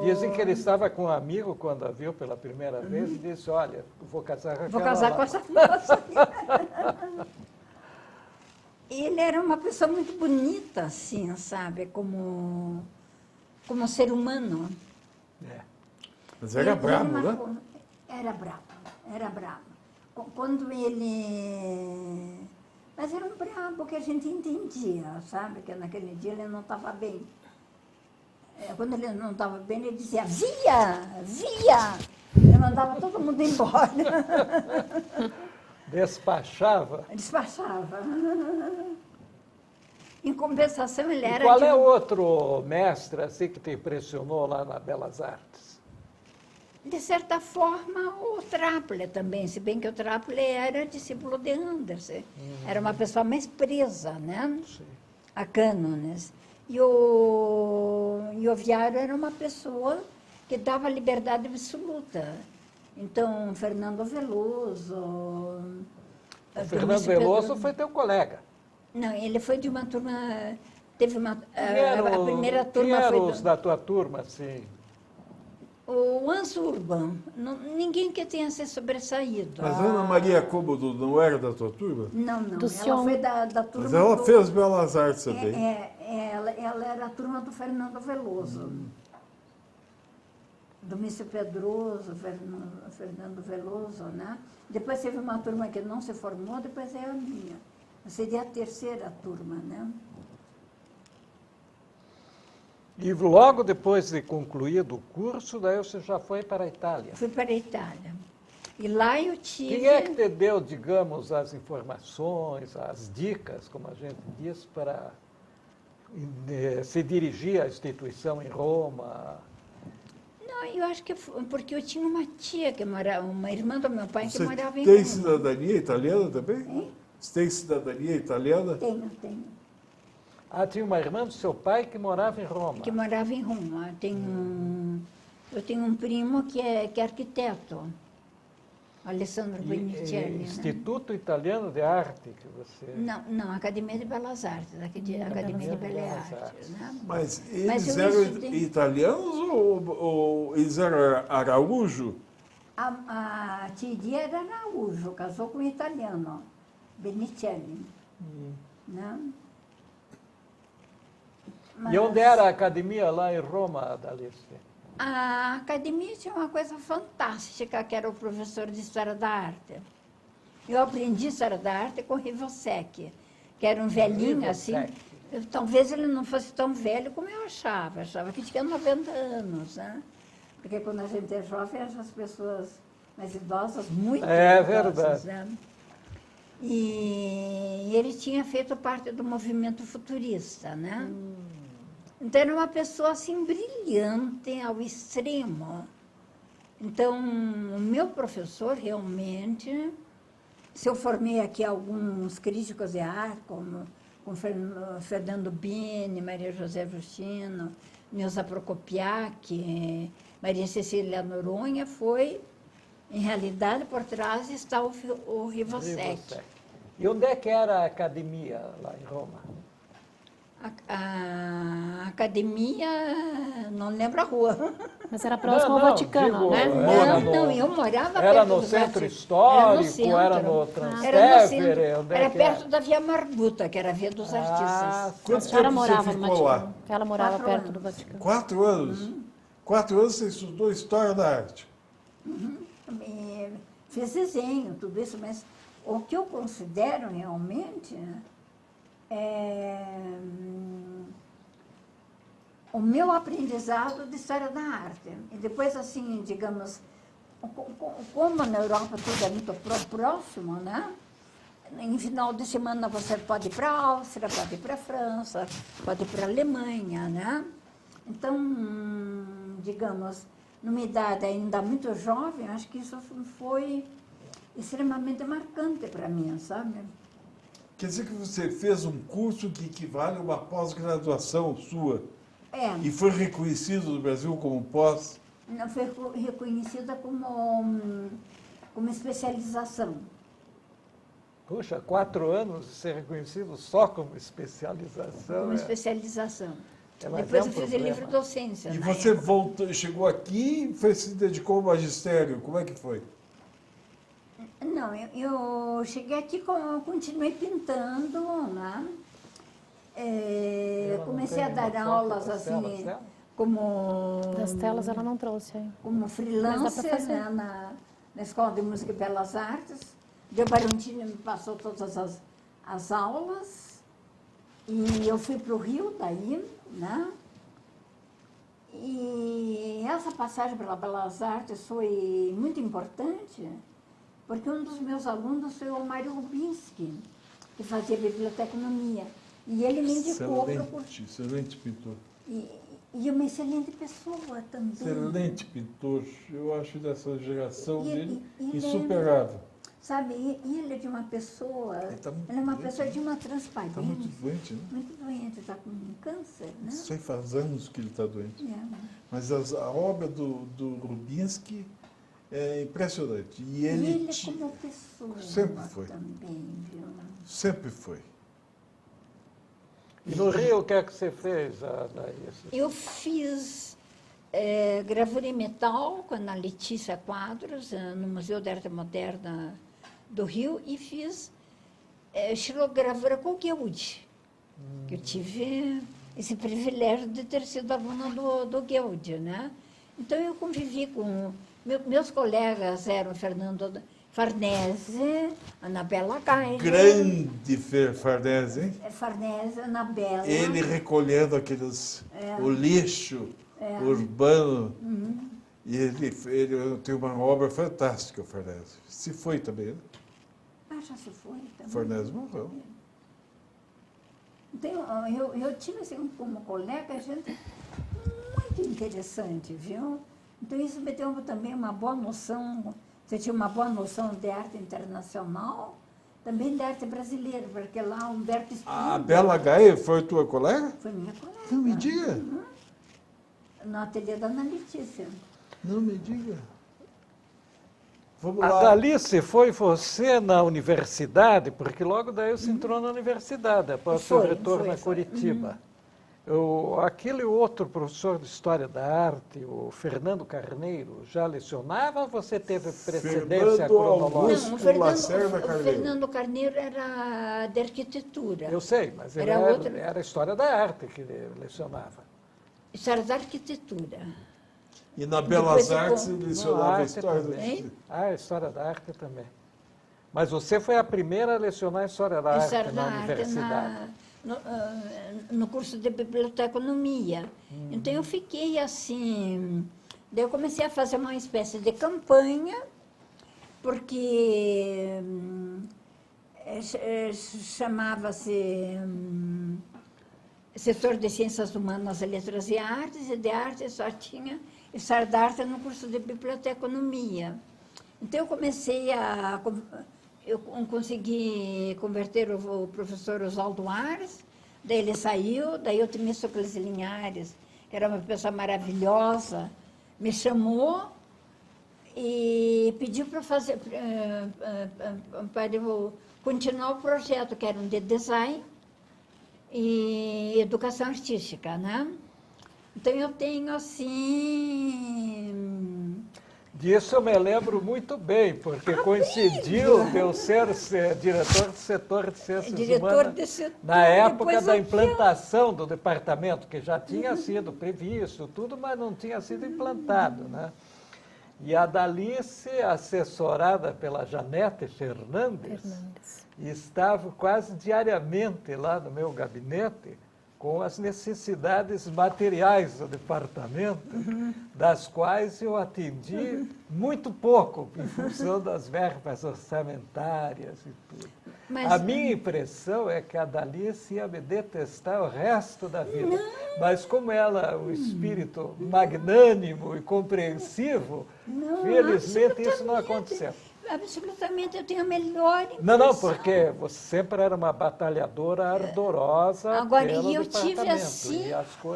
Dizem que ele estava com um amigo quando a viu pela primeira vez e disse, olha, vou casar com aquela lá. com essa moça. Ele era uma pessoa muito bonita, assim, sabe? Como ser humano. É. Mas era bravo, né? Era bravo. Quando ele... Mas era um bravo que a gente entendia, sabe? Que naquele dia ele não estava bem. Quando ele não estava bem, ele dizia, via! Ele mandava todo mundo embora. Despachava? Despachava. Em compensação, ele era... Qual é o outro mestre assim, que te impressionou lá na Belas Artes? De certa forma, o Trappler também, se bem que o Trappler era discípulo de Anderson. Era uma pessoa mais presa, né? Sim. A cânones. E o Viaro era uma pessoa que dava liberdade absoluta. Então, Fernando Veloso... O Fernando Veloso foi teu colega. Não, ele foi de uma turma... Teve uma... A primeira turma foi... foi... os da tua turma, assim? O Hans Urban. Ninguém que tenha se sobressaído. Mas a Ana Maria Cômodo não era da tua turma? Não. Do Ela Sion. foi da turma... Mas ela fez Belas Artes também. Ela era a turma do Fernando Veloso. Do Mício Pedroso, Fernando Veloso, né? Depois teve uma turma que não se formou, depois é a minha. Seria a terceira turma, né? E logo depois de concluído o curso, daí você já foi para a Itália. Fui para a Itália. E lá eu tive... Quem é que te deu, digamos, as informações, as dicas, como a gente diz, para se dirigir à instituição em Roma? Não, eu acho que foi porque eu tinha uma tia que morava, uma irmã do meu pai que Você morava em tem Roma. cidadania italiana também? Hein? Você tem cidadania italiana? Tenho. Ah, tinha uma irmã do seu pai que morava em Roma. Que morava em Roma. Eu tenho um primo que é arquiteto, Alessandro Benicelli. Né? Instituto Italiano de Arte que você... Não, Academia de Belas Artes, Academia de Belas Artes. Né? Mas Mas eles eu eram estudei- italianos ou eles eram Araújo? A tia era Araújo, casou com um italiano, Benicelli. Né? E onde era a academia lá em Roma, Dalice? A academia tinha uma coisa fantástica, que era o professor de História da Arte. Eu aprendi História da Arte com o Rivosec, que era um velhinho assim. Talvez ele não fosse tão velho como eu achava. Achava que tinha 90 anos, né? Porque quando a gente é jovem, acha as pessoas mais idosas muito idosas. Verdade. Né? E ele tinha feito parte do movimento futurista, né? Então, era uma pessoa, assim, brilhante ao extremo. Então, o meu professor, realmente, Se eu formei aqui alguns críticos de arte, como Fernando Bini, Maria José Justino, Neuza Procopiac, Maria Cecília Noronha, foi, em realidade, por trás está o Rivasec. E onde é que era a academia lá em Roma? A academia, não lembro a rua. Mas era próximo ao Não, Vaticano, digo, né? era Não, eu morava Era perto no do centro Vaticano. histórico, era no Era no Trastevere? centro. Onde é Era que perto da Via Marguta, que era a Via dos Artistas. Quanto Ela tempo morava você no ficou lá? Vaticano. Ela morava 4 perto anos. do Vaticano. 4 anos? 4 anos você estudou História da Arte. Fiz desenho, tudo isso, mas o que eu considero realmente é o meu aprendizado de História da Arte. E depois, assim, digamos, como na Europa tudo é muito próximo, né? Em final de semana você pode ir para a Áustria, pode ir para a França, pode ir para a Alemanha, né? Então, digamos, numa idade ainda muito jovem, acho que isso foi extremamente marcante para mim, sabe? Quer dizer que você fez um curso que equivale a uma pós-graduação sua e foi reconhecido no Brasil como pós? Não foi reconhecida como especialização. Puxa, 4 anos de ser reconhecido só como especialização. Como especialização. Mas Depois é um eu fiz problema. livre docência. E na você época. voltou, chegou aqui e se dedicou ao magistério. Como é que foi? Não, eu cheguei aqui, continuei pintando, né? Ela não Comecei tem a dar uma foto aulas das telas assim, dela? como Das telas ela não trouxe aí. como Mas dá freelancer, pra fazer. né, na Escola de Música e Belas Artes. Deu Barantini me passou todas as aulas e eu fui para o Rio daí, né? E essa passagem pela Belas Artes foi muito importante, porque um dos meus alunos foi o Mário Rubinski, que fazia biblioteconomia. E ele me indicou para o curso. Excelente pintor. E uma excelente pessoa também. Excelente pintor. Eu acho dessa geração E dele ele insuperável. Sabe, e ele é de uma pessoa, Ele tá muito ele é uma doente, pessoa né? de uma transparência. Está muito doente, né? Muito doente, está com câncer, né? Isso aí faz anos que ele está doente. É. Mas a obra do Rubinski é impressionante. E E ele ele como pessoa sempre foi. também, viu? Sempre foi. E no Rio, o que é que você fez, Adaís? Eu fiz gravura em metal com a Ana Letícia Quadros, no Museu de Arte Moderna do Rio, e fiz xilogravura com o Guild, que eu tive esse privilégio de ter sido aluna do Guild, né? Então, eu convivi com... Meus colegas eram Fernando Farnese, Anabela Gaia. Grande Farnese, hein? Farnese, Anabela. Ele recolhendo o lixo urbano. E ele tem uma obra fantástica, o Farnese. Se foi também, né? Já se foi também. Farnese morreu. Então, eu tive assim, como colega gente muito interessante, viu? Então, isso me deu também uma boa noção, você tinha uma boa noção de arte internacional, também de arte brasileira, porque lá Humberto Spindler... A Bela Gaia foi tua colega? Foi minha colega. Não me diga. No ateliê da Ana Letícia. Não me diga. Vamos A lá. Dalice, foi você na universidade, porque logo daí você entrou na universidade, após o seu Foi, retorno a foi. Curitiba. Aquele outro professor de História da Arte, o Fernando Carneiro, já lecionava ou você teve precedência Fernando cronológica? Não, Augusto Lacerda o Carneiro. Fernando Carneiro era de arquitetura. Eu sei, mas ele Era outro- era História da Arte que ele lecionava. História da arquitetura. E na Belas Depois eu Artes vou- ele Não, lecionava a a arte história também. do... A História da Arte também. Mas você foi a primeira a lecionar História da Arte História na da arte universidade. no curso de biblioteconomia. Então, eu fiquei assim... Daí eu comecei a fazer uma espécie de campanha, porque chamava-se Setor de Ciências Humanas, Letras e Artes, e de arte só tinha História da Arte no curso de biblioteconomia. Então, eu comecei a eu consegui converter o professor Oswaldo Ares, daí ele saiu, daí o Temístocles Linhares, que era uma pessoa maravilhosa, me chamou e pediu para fazer, para eu continuar o projeto, que era um de design e educação artística, né? Então, eu tenho, assim... Disso eu me lembro muito bem, porque coincidiu de eu ser diretor do setor de ciências humanas na época da implantação do departamento, que já tinha sido previsto, tudo, mas não tinha sido implantado, né? E a Dalice, assessorada pela Janete Fernandes, estava quase diariamente lá no meu gabinete com as necessidades materiais do departamento, das quais eu atendi muito pouco, em função das verbas orçamentárias e tudo. Mas, a minha impressão é que a Dalice ia me detestar o resto da vida. Não. Mas como ela, um espírito magnânimo e compreensivo, felizmente isso não aconteceu. Absolutamente, eu tenho a melhor impressão. Não, porque você sempre era uma batalhadora ardorosa. Agora, pelo e eu tive, assim,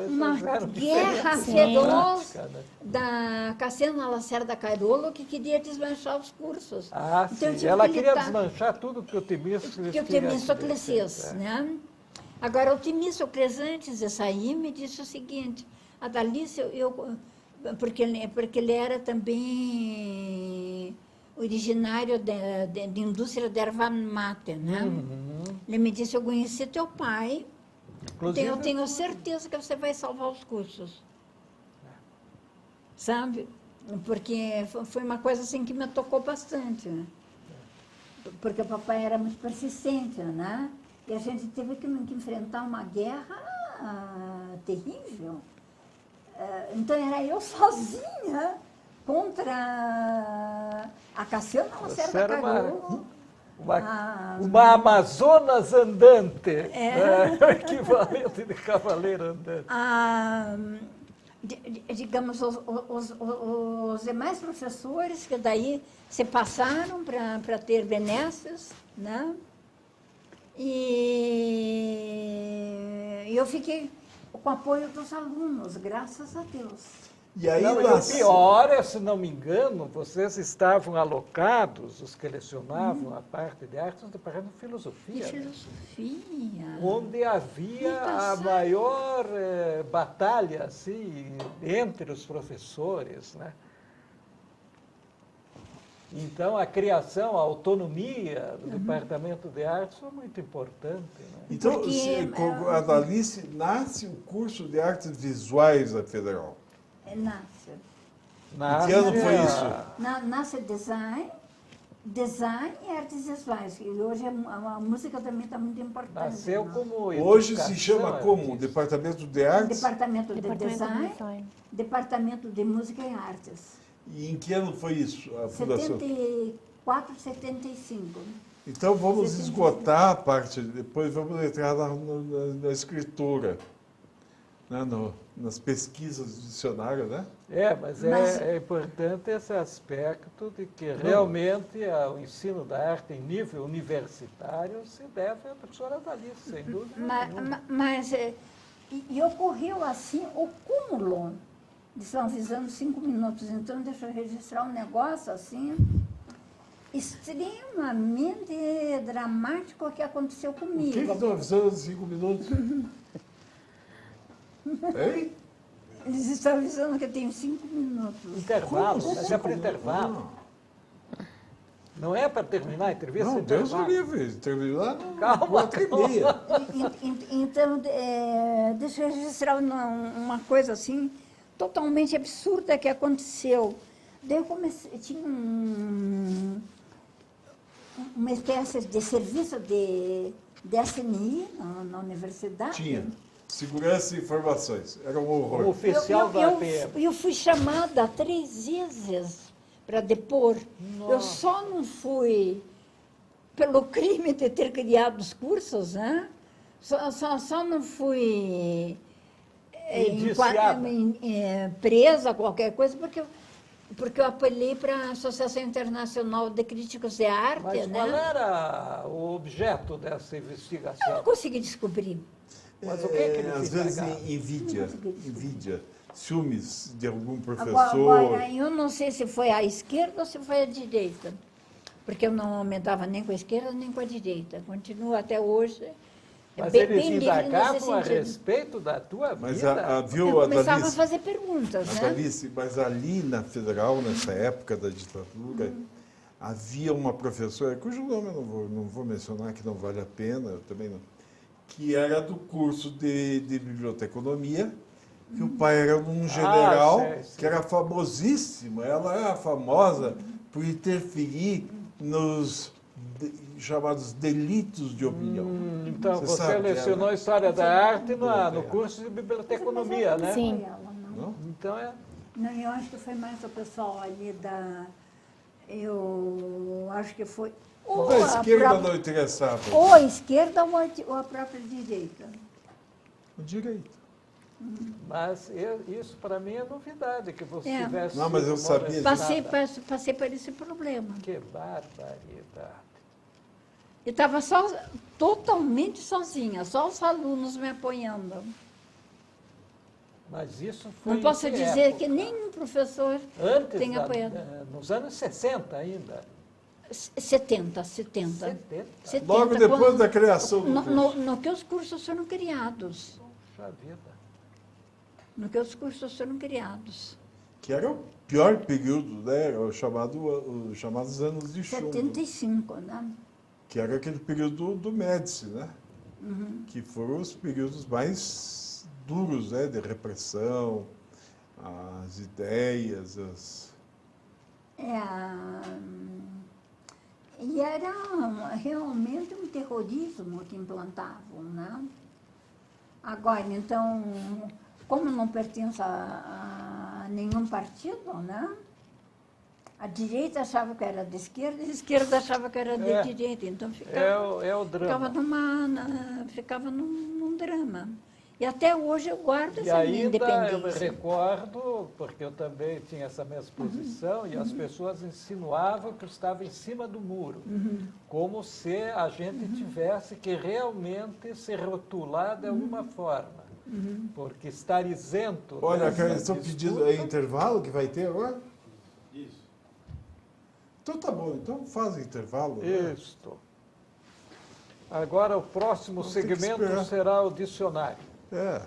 uma guerra feroz, né, da Cassiana Lacerda Cairolo, que queria desmanchar os cursos. Ah, então, sim. Ela queria desmanchar tudo que o Temístocles fez, né? Agora, o Temístocles, antes de sair, me disse o seguinte: a Dalice, porque ele era também originário de indústria de erva mate, né? Ele me disse: eu conheci teu pai, então eu tenho certeza que você vai salvar os cursos. Sabe? Porque foi uma coisa assim que me tocou bastante. Porque o papai era muito persistente, né? E a gente teve que enfrentar uma guerra terrível. Então era eu sozinha contra a Cassiana Lacerda Cairolo. Uma Amazonas andante, né? Equivalente de cavaleiro andante. Digamos, os demais professores que daí se passaram para ter benesses, né? E eu fiquei com o apoio dos alunos, graças a Deus. E aí, o pior é, se não me engano, vocês estavam alocados, os que lecionavam a parte de artes, no departamento de filosofia. De filosofia. Né? Onde havia a maior batalha, assim, entre os professores, né? Então, a criação, a autonomia do Departamento de Artes foi muito importante. Né? Então, a Dalice nasce o curso de Artes Visuais da Federal. Nasce. Em que ano foi isso? Nasce design e artes visuais. E hoje a música também está muito importante. Nasceu como hoje se chama como? Departamento de Artes? Departamento de Design, Departamento de Música e Artes. E em que ano foi isso, a fundação? 74, 75. Então vamos esgotar a parte, depois vamos entrar na escritura, né? Nas pesquisas do dicionário, né? Mas é importante esse aspecto de que realmente o ensino da arte em nível universitário se deve à professora Dalice, sem dúvida nenhuma. Mas ocorreu assim o cúmulo de estão avisando 5 minutos, então deixa eu registrar um negócio assim extremamente dramático que aconteceu comigo. O que estão avisando 5 minutos? Hein? Eles estão avisando que eu tenho 5 minutos. Intervalo, mas é para intervalo. Não é para terminar a entrevista? Não, Deus o livre, terminar calma, 4h30. Então, deixa eu registrar uma coisa assim, totalmente absurda que aconteceu. Daí eu comecei, tinha uma espécie de serviço de SNI na universidade. Tinha. Segurança e informações. Era um horror. O oficial da APM. Eu fui chamada 3 vezes para depor. Nossa. Eu só não fui pelo crime de ter criado os cursos, né? Só não fui presa, qualquer coisa, porque porque eu apelei para a Associação Internacional de Críticos de Arte, Mas né? qual era o objeto dessa Eu não investigação? consegui descobrir. Mas o que é que ele Às vezes pegava? envidia, ciúmes de algum professor. Agora, eu não sei se foi à esquerda ou se foi à direita, porque eu não aumentava nem com a esquerda nem com a direita. Continua até hoje. Mas bem eles livre nesse indagavam a sentido. respeito da tua vida? Mas Eu viu, começava a Adalice, fazer perguntas, né? Adalice, mas ali na Federal, nessa época da ditadura, havia uma professora, cujo nome eu não vou mencionar, que não vale a pena, eu também não, que era do curso de biblioteconomia, que o pai era um general, sei. que era famosíssimo, ela era famosa por interferir nos chamados delitos de opinião. Então, você sabe que lecionou ela- História da Arte no curso de biblioteconomia, né? Sim. Não? Então, é... Não, eu acho que foi mais o pessoal ali da... Eu acho que foi... Da esquerda não interessava. Ou a esquerda ou a própria direita. O direito. Mas isso, para mim, é novidade, que você É. tivesse... Não, mas eu sido sabia molestada. Passei por esse problema. Que barbaridade. Eu estava totalmente sozinha, só os alunos me apoiando. Mas isso foi Não posso em que dizer época? que nenhum professor Antes tem apoiado. nos anos 60 ainda. 70. 70. Logo depois quando- da criação do no que os cursos foram criados. Puxa vida. No que os cursos foram criados. Que era o pior período, né? Os chamados anos de chumbo. 75, né? Que era aquele período do Médici, né? Que foram os períodos mais duros, né? De repressão, as ideias, E era realmente um terrorismo que implantavam, né? Agora, então, como não pertence a nenhum partido, né? A direita achava que era de esquerda e a esquerda achava que era de É. direita. Então É o drama. ficava num drama. E até hoje eu guardo E essa minha ainda eu me independência. recordo, porque eu também tinha essa mesma posição, e as pessoas insinuavam que eu estava em cima do muro, como se a gente tivesse que realmente se rotular de alguma forma. Porque estar isento... Olha, dessa cara, estou pedindo disputa- intervalo que vai ter agora? Isso. Então tá bom, então faz intervalo. Né? Isto. Agora o próximo Vamos ter que segmento esperar. será o dicionário. É.